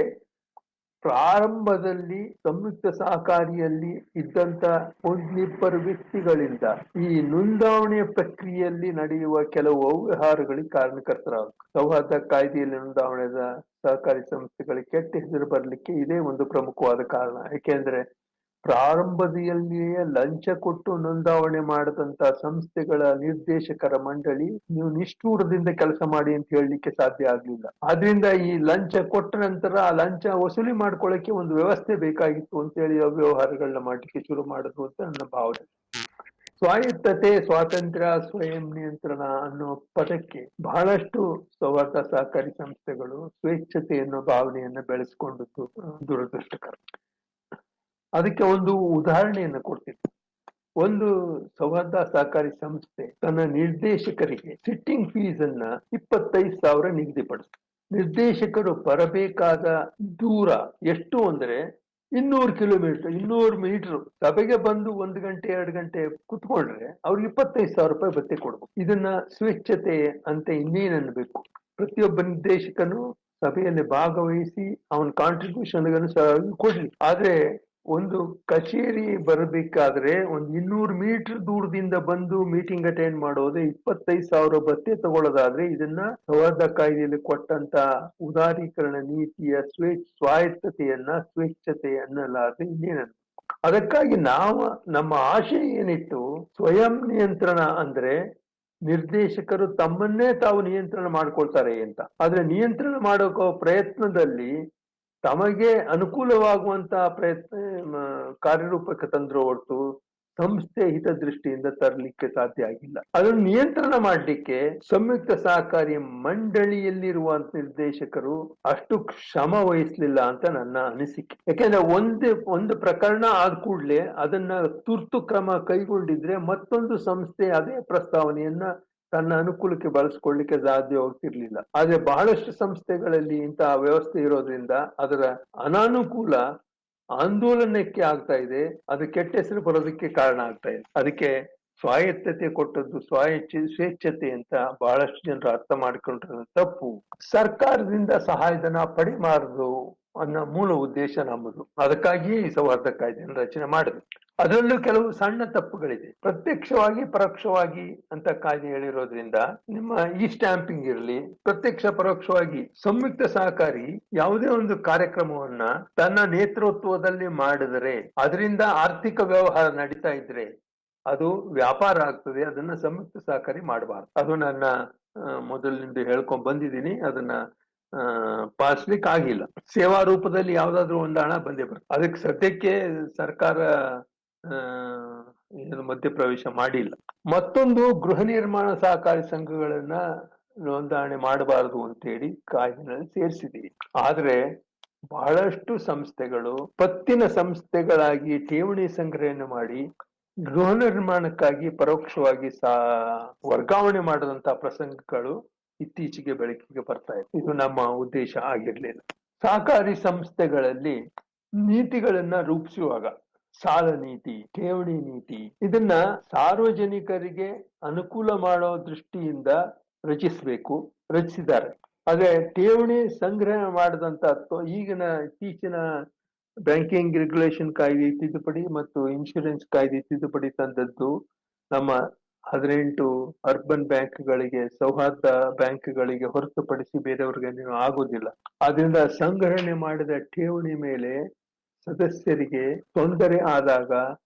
ಪ್ರಾರಂಭದಲ್ಲಿ ಸಂಯುಕ್ತ ಸಹಕಾರಿಯಲ್ಲಿ ಇದ್ದಂತ ಒಂದಿಬ್ಬರು ವ್ಯಕ್ತಿಗಳಿಂದ ಈ ನೋಂದಾವಣೆಯ ಪ್ರಕ್ರಿಯೆಯಲ್ಲಿ ನಡೆಯುವ ಕೆಲವು ಅವ್ಯವಹಾರಗಳಿಗೆ ಕಾರಣಕರ್ತರಾಗ ಸೌಹಾರ್ದ ಕಾಯ್ದೆಯಲ್ಲಿ ನೋಂದಾವಣೆದ ಸಹಕಾರಿ ಸಂಸ್ಥೆಗಳಿಗೆ ಕೆಟ್ಟ ಹೆಸರು ಬರಲಿಕ್ಕೆ ಇದೇ ಒಂದು ಪ್ರಮುಖವಾದ ಕಾರಣ. ಯಾಕೆಂದ್ರೆ ಪ್ರಾರಂಭದಲ್ಲಿಯೇ ಲಂಚ ಕೊಟ್ಟು ನೋಂದಾವಣೆ ಮಾಡದಂತ ಸಂಸ್ಥೆಗಳ ನಿರ್ದೇಶಕರ ಮಂಡಳಿ ನೀವು ನಿಷ್ಠೂರದಿಂದ ಕೆಲಸ ಮಾಡಿ ಅಂತ ಹೇಳಲಿಕ್ಕೆ ಸಾಧ್ಯ ಆಗ್ಲಿಲ್ಲ. ಆದ್ರಿಂದ ಈ ಲಂಚ ಕೊಟ್ಟ ನಂತರ ಆ ಲಂಚ ವಸೂಲಿ ಮಾಡ್ಕೊಳ್ಳಕ್ಕೆ ಒಂದು ವ್ಯವಸ್ಥೆ ಬೇಕಾಗಿತ್ತು ಅಂತ ಹೇಳಿ ಅವ್ಯವಹಾರಗಳನ್ನ ಮಾಡ್ಲಿಕ್ಕೆ ಶುರು ಮಾಡಿದ್ರು ಅಂತ ನನ್ನ ಭಾವನೆ. ಸ್ವಾಯತ್ತತೆ, ಸ್ವಾತಂತ್ರ್ಯ, ಸ್ವಯಂ ನಿಯಂತ್ರಣ ಅನ್ನೋ ಪದಕ್ಕೆ ಬಹಳಷ್ಟು ಸೌಹಾರ್ದ ಸಹಕಾರಿ ಸಂಸ್ಥೆಗಳು ಸ್ವೇಚ್ಛತೆ ಅನ್ನೋ ಭಾವನೆಯನ್ನ ಬೆಳೆಸ್ಕೊಂಡದ್ದು ದುರದೃಷ್ಟಕರ. ಅದಕ್ಕೆ ಒಂದು ಉದಾಹರಣೆಯನ್ನು ಕೊಡ್ತೀನಿ. ಒಂದು ಸೌಹಾರ್ದ ಸಹಕಾರಿ ಸಂಸ್ಥೆ ತನ್ನ ನಿರ್ದೇಶಕರಿಗೆ ಸಿಟ್ಟಿಂಗ್ ಫೀಸ್ ಅನ್ನ 25,000 ನಿಗದಿಪಡಿಸಿತು. ನಿರ್ದೇಶಕರು ಬರಬೇಕಾದ ದೂರ ಎಷ್ಟು ಅಂದ್ರೆ 200 ಕಿಲೋಮೀಟರ್, 200 ಮೀಟರ್. ಸಭೆಗೆ ಬಂದು 1 ಗಂಟೆ 2 ಗಂಟೆ ಕುತ್ಕೊಂಡ್ರೆ ಅವ್ರಿಗೆ 25,000 ರೂಪಾಯಿ ಭತ್ಯೆ ಕೊಡ್ಬೇಕು. ಇದನ್ನ ಸ್ವೇಚ್ಛತೆ ಅಂತ ಇನ್ನೇನ್ ಅನ್ಬೇಕು? ಪ್ರತಿಯೊಬ್ಬ ನಿರ್ದೇಶಕನು ಸಭೆಯಲ್ಲಿ ಭಾಗವಹಿಸಿ ಅವನ ಕಾಂಟ್ರಿಬ್ಯೂಷನ್ ಕೊಡ್ಲಿ. ಆದ್ರೆ ಒಂದು ಕಚೇರಿ ಬರಬೇಕಾದ್ರೆ 200 ಮೀಟರ್ ದೂರದಿಂದ ಬಂದು ಮೀಟಿಂಗ್ ಅಟೆಂಡ್ ಮಾಡೋದು 25,000 ಭತ್ಯೆ ತಗೊಳ್ಳೋದಾದ್ರೆ ಇದನ್ನ ಸೌಹಾರ್ದ ಕಾಯ್ದೆಯಲ್ಲಿ ಕೊಟ್ಟಂತ ಉದಾರೀಕರಣ ನೀತಿಯ ಸ್ವಾಯತ್ತತೆಯನ್ನ ಸ್ವೇಚ್ಛತೆ ಅನ್ನಲಾದ್ರೆ ಇನ್ನೇನ. ಅದಕ್ಕಾಗಿ ನಮ್ಮ ಆಶಯ ಏನಿತ್ತು, ಸ್ವಯಂ ನಿಯಂತ್ರಣ ಅಂದ್ರೆ ನಿರ್ದೇಶಕರು ತಮ್ಮನ್ನೇ ತಾವು ನಿಯಂತ್ರಣ ಮಾಡ್ಕೊಳ್ತಾರೆ ಅಂತ. ಆದ್ರೆ ನಿಯಂತ್ರಣ ಮಾಡೋ ಪ್ರಯತ್ನದಲ್ಲಿ ತಮಗೆ ಅನುಕೂಲವಾಗುವಂತ ಕಾರ್ಯರೂಪಕ್ಕೆ ತಂದ್ರು ಹೊರತು ಸಂಸ್ಥೆ ಹಿತದೃಷ್ಟಿಯಿಂದ ತರಲಿಕ್ಕೆ ಸಾಧ್ಯ ಆಗಿಲ್ಲ. ಅದನ್ನು ನಿಯಂತ್ರಣ ಮಾಡಲಿಕ್ಕೆ ಸಂಯುಕ್ತ ಸಹಕಾರಿ ಮಂಡಳಿಯಲ್ಲಿರುವ ನಿರ್ದೇಶಕರು ಅಷ್ಟು ಶ್ರಮ ವಹಿಸ್ಲಿಲ್ಲ ಅಂತ ನನ್ನ ಅನಿಸಿಕೆ. ಯಾಕೆಂದ್ರೆ ಒಂದು ಪ್ರಕರಣ ಆದ ಕೂಡಲೇ ಅದನ್ನ ತುರ್ತು ಕ್ರಮ ಕೈಗೊಂಡಿದ್ರೆ ಮತ್ತೊಂದು ಸಂಸ್ಥೆ ಅದೇ ಪ್ರಸ್ತಾವನೆಯನ್ನ ತನ್ನ ಅನುಕೂಲಕ್ಕೆ ಬಳಸ್ಕೊಳ್ಳಿಕ್ಕೆ ಸಾಧ್ಯವಾಗ್ತಿರ್ಲಿಲ್ಲ. ಆದ್ರೆ ಬಹಳಷ್ಟು ಸಂಸ್ಥೆಗಳಲ್ಲಿ ಇಂತಹ ವ್ಯವಸ್ಥೆ ಇರೋದ್ರಿಂದ ಅದರ ಅನಾನುಕೂಲ ಆಂದೋಲನಕ್ಕೆ ಆಗ್ತಾ ಇದೆ, ಅದು ಕೆಟ್ಟ ಹೆಸರು ಬರೋದಕ್ಕೆ ಕಾರಣ ಆಗ್ತಾ ಇದೆ. ಅದಕ್ಕೆ ಸ್ವಾಯತ್ತತೆ ಕೊಟ್ಟದ್ದು ಸ್ವೇಚ್ಛತೆ ಅಂತ ಬಹಳಷ್ಟು ಜನರು ಅರ್ಥ ಮಾಡ್ಕೊಂಡ್ರೆ ತಪ್ಪು. ಸರ್ಕಾರದಿಂದ ಸಹಾಯಧನ ಪಡಿಬಾರದು ಅನ್ನೋ ಮೂಲ ಉದ್ದೇಶ ನಮ್ಮದು. ಅದಕ್ಕಾಗಿಯೇ ಈ ಸೌಹಾರ್ದ ಕಾಯ್ದೆಯನ್ನು ರಚನೆ ಮಾಡಿದ್ವಿ. ಅದರಲ್ಲೂ ಕೆಲವು ಸಣ್ಣ ತಪ್ಪುಗಳಿದೆ. ಪ್ರತ್ಯಕ್ಷವಾಗಿ ಪರೋಕ್ಷವಾಗಿ ಅಂತ ಕಾಯ್ದೆ ಹೇಳಿರೋದ್ರಿಂದ ನಿಮ್ಮ ಈ ಸ್ಟ್ಯಾಂಪಿಂಗ್ ಇರಲಿ, ಪ್ರತ್ಯಕ್ಷ ಪರೋಕ್ಷವಾಗಿ ಸಂಯುಕ್ತ ಸಹಕಾರಿ ಯಾವುದೇ ಒಂದು ಕಾರ್ಯಕ್ರಮವನ್ನ ತನ್ನ ನೇತೃತ್ವದಲ್ಲಿ ಮಾಡಿದರೆ ಅದರಿಂದ ಆರ್ಥಿಕ ವ್ಯವಹಾರ ನಡೀತಾ ಇದ್ರೆ ಅದು ವ್ಯಾಪಾರ ಆಗ್ತದೆ. ಅದನ್ನ ಸಂಯುಕ್ತ ಸಹಕಾರಿ ಮಾಡಬಾರ್ದು. ಅದು ನನ್ನ ಮೊದಲಿನಿಂದ ಹೇಳ್ಕೊಂಡ್ ಬಂದಿದ್ದೀನಿ. ಅದನ್ನ ಪಾಲಿಸ್ಲಿಕ್ಕೆ ಆಗಿಲ್ಲ. ಸೇವಾ ರೂಪದಲ್ಲಿ ಯಾವ್ದಾದ್ರು ಒಂದು ಹಣ ಬಂದೇ ಬರ್ತದೆ. ಅದಕ್ಕೆ ಸದ್ಯಕ್ಕೆ ಸರ್ಕಾರ ಮಧ್ಯಪ್ರವೇಶ ಮಾಡಿಲ್ಲ. ಮತ್ತೊಂದು, ಗೃಹ ನಿರ್ಮಾಣ ಸಹಕಾರಿ ಸಂಘಗಳನ್ನ ನೋಂದಣಿ ಮಾಡಬಾರದು ಅಂತೇಳಿ ಕಾಯ್ದೆನಲ್ಲಿ ಸೇರಿಸಿದೀವಿ. ಆದ್ರೆ ಬಹಳಷ್ಟು ಸಂಸ್ಥೆಗಳು ಪತ್ತಿನ ಸಂಸ್ಥೆಗಳಾಗಿ ಠೇವಣಿ ಸಂಗ್ರಹಣೆ ಮಾಡಿ ಗೃಹ ನಿರ್ಮಾಣಕ್ಕಾಗಿ ಪರೋಕ್ಷವಾಗಿ ವರ್ಗಾವಣೆ ಮಾಡದಂತಹ ಪ್ರಸಂಗಗಳು ಇತ್ತೀಚೆಗೆ ಬೆಳಕಿಗೆ ಬರ್ತಾ ಇದೆ. ಇದು ನಮ್ಮ ಉದ್ದೇಶ ಆಗಿರ್ಲಿಲ್ಲ. ಸಹಕಾರಿ ಸಂಸ್ಥೆಗಳಲ್ಲಿ ನೀತಿಗಳನ್ನ ರೂಪಿಸುವಾಗ ಸಾಲ ನೀತಿ, ಠೇವಣಿ ನೀತಿ ಇದನ್ನ ಸಾರ್ವಜನಿಕರಿಗೆ ಅನುಕೂಲ ಮಾಡೋ ದೃಷ್ಟಿಯಿಂದ ರಚಿಸಿದ್ದಾರೆ. ಆದ್ರೆ ಠೇವಣಿ ಸಂಗ್ರಹ ಮಾಡಿದಂತ ಈಗಿನ ಇತ್ತೀಚಿನ ಬ್ಯಾಂಕಿಂಗ್ ರೆಗ್ಯುಲೇಷನ್ ಕಾಯ್ದೆ ತಿದ್ದುಪಡಿ ಮತ್ತು ಇನ್ಶೂರೆನ್ಸ್ ಕಾಯ್ದೆ ತಿದ್ದುಪಡಿ ತಂದದ್ದು ನಮ್ಮ 18 ಅರ್ಬನ್ ಬ್ಯಾಂಕ್ಗಳಿಗೆ, ಸೌಹಾರ್ದ ಬ್ಯಾಂಕ್ಗಳಿಗೆ ಹೊರತುಪಡಿಸಿ ಬೇರೆಯವ್ರಿಗೆ ನೀವು ಆಗೋದಿಲ್ಲ. ಆದ್ರಿಂದ ಸಂಗ್ರಹಣೆ ಮಾಡಿದ ಠೇವಣಿ ಮೇಲೆ ಸದಸ್ಯರಿಗೆ ತೊಂದರೆ ಆದಾಗ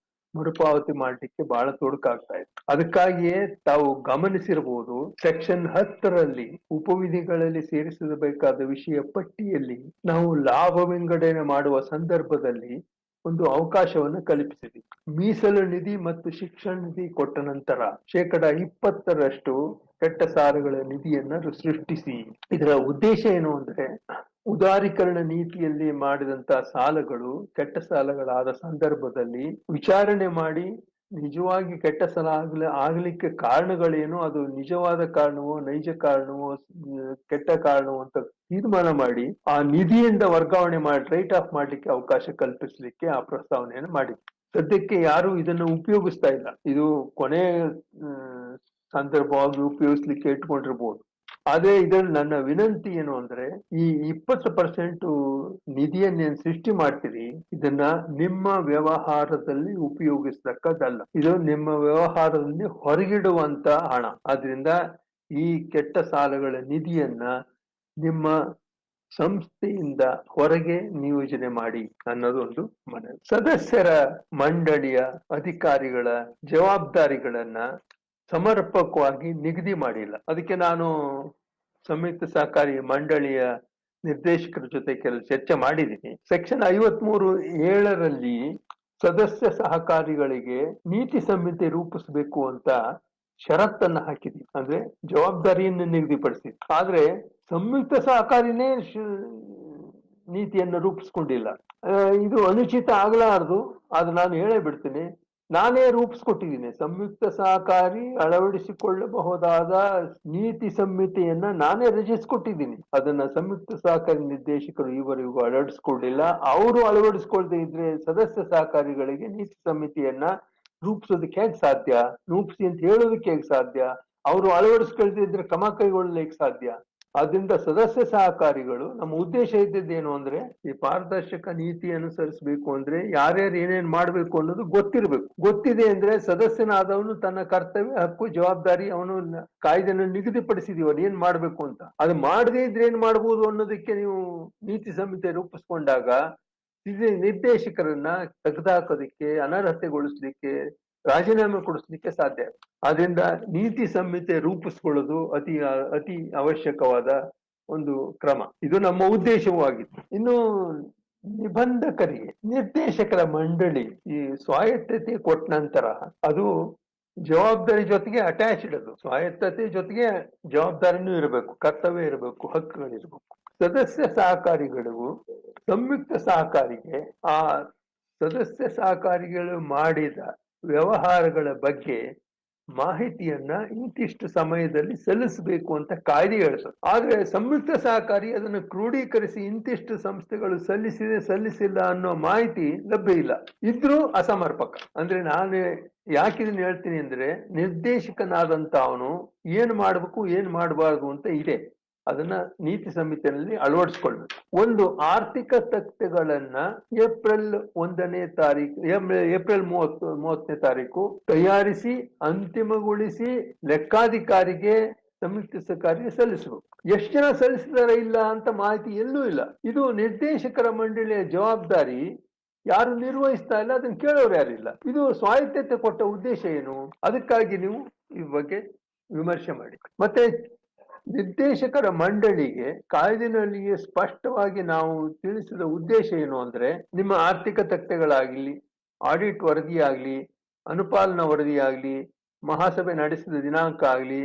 ಮರುಪಾವತಿ ಮಾಡಲಿಕ್ಕೆ ಬಹಳ ತೊಡಕಾಗ್ತಾ ಇದೆ. ಅದಕ್ಕಾಗಿಯೇ ತಾವು ಗಮನಿಸಿರಬಹುದು, ಸೆಕ್ಷನ್ 10ರಲ್ಲಿ ಉಪವಿಧಿಗಳಲ್ಲಿ ಸೇರಿಸಬೇಕಾದ ವಿಷಯ ಪಟ್ಟಿಯಲ್ಲಿ ನಾವು ಲಾಭ ವಿಂಗಡಣೆ ಮಾಡುವ ಸಂದರ್ಭದಲ್ಲಿ ಒಂದು ಅವಕಾಶವನ್ನು ಕಲ್ಪಿಸಿದೆ. ಮೀಸಲು ನಿಧಿ ಮತ್ತು ಶಿಕ್ಷಣ ನಿಧಿ ಕೊಟ್ಟ ನಂತರ 20% ಕೆಟ್ಟ ಸಾಲಗಳ ನಿಧಿಯನ್ನ ಸೃಷ್ಟಿಸಿ. ಇದರ ಉದ್ದೇಶ ಏನು ಅಂದ್ರೆ, ಉದಾರೀಕರಣ ನೀತಿಯಲ್ಲಿ ಮಾಡಿದಂತಹ ಸಾಲಗಳು ಕೆಟ್ಟ ಸಾಲಗಳಾದ ಸಂದರ್ಭದಲ್ಲಿ ವಿಚಾರಣೆ ಮಾಡಿ ನಿಜವಾಗಿ ಕೆಟ್ಟ ಸಾಲ ಆಗ್ಲಿಕ್ಕೆ ಕಾರಣಗಳೇನು, ಅದು ನಿಜವಾದ ಕಾರಣವೋ ನೈಜ ಕಾರಣವೋ ಕೆಟ್ಟ ಕಾರಣವೋ ಅಂತ ತೀರ್ಮಾನ ಮಾಡಿ ಆ ನಿಧಿಯಿಂದ ವರ್ಗಾವಣೆ ಮಾಡಿ ರೈಟ್ ಆಫ್ ಮಾಡ್ಲಿಕ್ಕೆ ಅವಕಾಶ ಕಲ್ಪಿಸಲಿಕ್ಕೆ ಆ ಪ್ರಸ್ತಾವನೆಯನ್ನು ಮಾಡಿದೆ. ಸದ್ಯಕ್ಕೆ ಯಾರು ಇದನ್ನು ಉಪಯೋಗಿಸ್ತಾ ಇಲ್ಲ. ಇದು ಕೊನೆ ಸಂದರ್ಭವಾಗಿ ಉಪಯೋಗಿಸ್ಲಿಕ್ಕೆ ಇಟ್ಕೊಂಡಿರ್ಬೋದು. ಆದ್ರೆ ಇದ್ರಲ್ಲಿ ನನ್ನ ವಿನಂತಿ ಏನು ಅಂದ್ರೆ, ಈ 20% ನಿಧಿಯನ್ನೇನ್ ಸೃಷ್ಟಿ ಮಾಡ್ತೀರಿ ಇದನ್ನ ನಿಮ್ಮ ವ್ಯವಹಾರದಲ್ಲಿ ಉಪಯೋಗಿಸ್ತಕ್ಕದ್ದಲ್ಲ. ಇದು ನಿಮ್ಮ ವ್ಯವಹಾರದಲ್ಲಿ ಹೊರಗಿಡುವಂತ ಹಣ. ಆದ್ರಿಂದ ಈ ಕೆಟ್ಟ ಸಾಲಗಳ ನಿಧಿಯನ್ನ ನಿಮ್ಮ ಸಂಸ್ಥೆಯಿಂದ ಹೊರಗೆ ನಿಯೋಜನೆ ಮಾಡಿ ಅನ್ನೋದು ಒಂದು ಮನವಿ. ಸದಸ್ಯರ ಮಂಡಳಿಯ ಅಧಿಕಾರಿಗಳ ಜವಾಬ್ದಾರಿಗಳನ್ನ ಸಮರ್ಪಕವಾಗಿ ನಿಗದಿ ಮಾಡಿಲ್ಲ. ಅದಕ್ಕೆ ನಾನು ಸಂಯುಕ್ತ ಸಹಕಾರಿ ಮಂಡಳಿಯ ನಿರ್ದೇಶಕರ ಜೊತೆ ಕೆಲವು ಚರ್ಚೆ ಮಾಡಿದ್ದೀನಿ. ಸೆಕ್ಷನ್ 53(7) ಸದಸ್ಯ ಸಹಕಾರಿಗಳಿಗೆ ನೀತಿ ಸಂಹಿತೆ ರೂಪಿಸಬೇಕು ಅಂತ ಷರತ್ತನ್ನ ಹಾಕಿದ್ವಿ. ಅಂದ್ರೆ ಜವಾಬ್ದಾರಿಯನ್ನು ನಿಗದಿಪಡಿಸಿ. ಆದ್ರೆ ಸಂಯುಕ್ತ ಸಹಕಾರಿನೇ ನೀತಿಯನ್ನು ರೂಪಿಸ್ಕೊಂಡಿಲ್ಲ. ಇದು ಅನುಚಿತ ಆಗ್ಲಾರ್ದು. ಅದು ನಾನು ಹೇಳೇ ಬಿಡ್ತೀನಿ. ನಾನೇ ರೂಪಿಸ್ಕೊಟ್ಟಿದ್ದೀನಿ. ಸಂಯುಕ್ತ ಸಹಕಾರಿ ಅಳವಡಿಸಿಕೊಳ್ಳಬಹುದಾದ ನೀತಿ ಸಂಹಿತೆಯನ್ನ ನಾನೇ ರಚಿಸಿಕೊಟ್ಟಿದ್ದೀನಿ. ಅದನ್ನ ಸಂಯುಕ್ತ ಸಹಕಾರಿ ನಿರ್ದೇಶಕರು ಇವರಿಗೂ ಅಳವಡಿಸ್ಕೊಂಡಿಲ್ಲ. ಅವರು ಅಳವಡಿಸ್ಕೊಳ್ದೇ ಇದ್ರೆ ಸದಸ್ಯ ಸಹಕಾರಿಗಳಿಗೆ ನೀತಿ ಸಂಹಿತೆಯನ್ನ ರೂಪಿಸೋದಕ್ಕೆ ಹೇಗೆ ಸಾಧ್ಯ? ರೂಪಿಸಿ ಅಂತ ಹೇಳೋದಕ್ಕೆ ಹೇಗೆ ಸಾಧ್ಯ? ಅವರು ಅಳವಡಿಸ್ಕೊಳ್ದೇ ಇದ್ರೆ ಕ್ರಮ ಕೈಗೊಳ್ಳಲಿಕ್ಕೆ ಸಾಧ್ಯ? ಆದ್ರಿಂದ ಸದಸ್ಯ ಸಹಕಾರಿಗಳು, ನಮ್ಮ ಉದ್ದೇಶ ಇದ್ದಿದ್ದೇನು ಅಂದ್ರೆ, ಈ ಪಾರದರ್ಶಕ ನೀತಿ ಅನುಸರಿಸಬೇಕು ಅಂದ್ರೆ ಯಾರ್ಯಾರು ಏನೇನ್ ಮಾಡ್ಬೇಕು ಅನ್ನೋದು ಗೊತ್ತಿರ್ಬೇಕು. ಗೊತ್ತಿದೆ ಅಂದ್ರೆ ಸದಸ್ಯನಾದವನು ತನ್ನ ಕರ್ತವ್ಯ, ಹಕ್ಕು, ಜವಾಬ್ದಾರಿ ಅವನು ಕಾಯ್ದೆಯನ್ನು ನಿಗದಿಪಡಿಸಿದೀವಿ ಅವ್ನು ಏನ್ ಮಾಡ್ಬೇಕು ಅಂತ. ಅದು ಮಾಡದೇ ಇದ್ರೆ ಏನ್ ಮಾಡ್ಬೋದು ಅನ್ನೋದಕ್ಕೆ ನೀವು ನೀತಿ ಸಂಹಿತೆ ರೂಪಿಸ್ಕೊಂಡಾಗ ನಿರ್ದೇಶಕರನ್ನ ತೆಗೆದುಹಾಕೋದಿಕ್ಕೆ, ಅನರ್ಹತೆಗೊಳಿಸ್ಲಿಕ್ಕೆ, ರಾಜೀನಾಮೆ ಕೊಡಿಸ್ಲಿಕ್ಕೆ ಸಾಧ್ಯ. ಆದ್ರಿಂದ ನೀತಿ ಸಂಹಿತೆ ರೂಪಿಸ್ಕೊಳ್ಳೋದು ಅತಿ ಅವಶ್ಯಕವಾದ ಒಂದು ಕ್ರಮ. ಇದು ನಮ್ಮ ಉದ್ದೇಶವೂ ಆಗಿತ್ತು. ಇನ್ನು ನಿಬಂಧಕರಿಗೆ ನಿರ್ದೇಶಕರ ಮಂಡಳಿ ಈ ಸ್ವಾಯತ್ತತೆ ಕೊಟ್ಟ ನಂತರ ಅದು ಜವಾಬ್ದಾರಿ ಜೊತೆಗೆ ಅಟ್ಯಾಚ್ಡ್. ಅದು ಸ್ವಾಯತ್ತತೆ ಜೊತೆಗೆ ಜವಾಬ್ದಾರಿನೂ ಇರಬೇಕು, ಕರ್ತವ್ಯ ಇರಬೇಕು, ಹಕ್ಕುಗಳಿರ್ಬೇಕು. ಸದಸ್ಯ ಸಹಕಾರಿಗಳಿಗೂ ಸಂಯುಕ್ತ ಸಹಕಾರಿಗೆ ಆ ಸದಸ್ಯ ಸಹಕಾರಿಗಳು ಮಾಡಿದ ವ್ಯವಹಾರಗಳ ಬಗ್ಗೆ ಮಾಹಿತಿಯನ್ನ ಇಂತಿಷ್ಟು ಸಮಯದಲ್ಲಿ ಸಲ್ಲಿಸಬೇಕು ಅಂತ ಕಾಯ್ದೆ ಹೇಳ್ತದೆ. ಆದ್ರೆ ಸಂಯುಕ್ತ ಸಹಕಾರಿ ಅದನ್ನು ಕ್ರೋಢೀಕರಿಸಿ ಇಂತಿಷ್ಟು ಸಂಸ್ಥೆಗಳು ಸಲ್ಲಿಸಿಲ್ಲ ಅನ್ನೋ ಮಾಹಿತಿ ಲಭ್ಯ ಇಲ್ಲ. ಇದ್ರೂ ಅಸಮರ್ಪಕ. ಅಂದ್ರೆ ನಾನು ಯಾಕೆ ಇದನ್ನ ಹೇಳ್ತೀನಿ ಅಂದ್ರೆ, ನಿರ್ದೇಶಕನಾದಂತ ಅವನು ಏನ್ ಮಾಡ್ಬೇಕು ಏನ್ ಮಾಡಬಾರ್ದು ಅಂತ ಇದೆ. ಅದನ್ನ ನೀತಿ ಸಂಹಿತೆಯಲ್ಲಿ ಅಳವಡಿಸ್ಕೊಳ್ಬೇಕು. ಒಂದು ಆರ್ಥಿಕ ತತ್ವಗಳನ್ನ ಏಪ್ರಿಲ್ 1ನೇ ತಾರೀಕು, ಏಪ್ರಿಲ್ 30ನೇ ತಾರೀಕು ತಯಾರಿಸಿ ಅಂತಿಮಗೊಳಿಸಿ ಲೆಕ್ಕಾಧಿಕಾರಿಗೆ ಸಂಯುಕ್ತ ಸರ್ಕಾರಿಗೆ ಸಲ್ಲಿಸಬೇಕು. ಎಷ್ಟು ಜನ ಸಲ್ಲಿಸಿದಾರೆ ಇಲ್ಲ ಅಂತ ಮಾಹಿತಿ ಎಲ್ಲೂ ಇಲ್ಲ. ಇದು ನಿರ್ದೇಶಕರ ಮಂಡಳಿಯ ಜವಾಬ್ದಾರಿ. ಯಾರು ನಿರ್ವಹಿಸ್ತಾ ಇಲ್ಲ, ಅದನ್ನ ಕೇಳೋರು ಯಾರಿಲ್ಲ. ಇದು ಸ್ವಾಯತ್ತತೆ ಕೊಟ್ಟ ಉದ್ದೇಶ ಏನು? ಅದಕ್ಕಾಗಿ ನೀವು ಈ ಬಗ್ಗೆ ವಿಮರ್ಶೆ ಮಾಡಿ. ಮತ್ತೆ ನಿರ್ದೇಶಕರ ಮಂಡಳಿಗೆ ಕಾಯ್ದೆನಲ್ಲಿಯೇ ಸ್ಪಷ್ಟವಾಗಿ ನಾವು ತಿಳಿಸಿದ ಉದ್ದೇಶ ಏನು ಅಂದ್ರೆ, ನಿಮ್ಮ ಆರ್ಥಿಕ ತತ್ವಗಳಾಗ್ಲಿ, ಆಡಿಟ್ ವರದಿ ಆಗ್ಲಿ, ಅನುಪಾಲನಾ ವರದಿ ಆಗ್ಲಿ, ಮಹಾಸಭೆ ನಡೆಸಿದ ದಿನಾಂಕ ಆಗ್ಲಿ,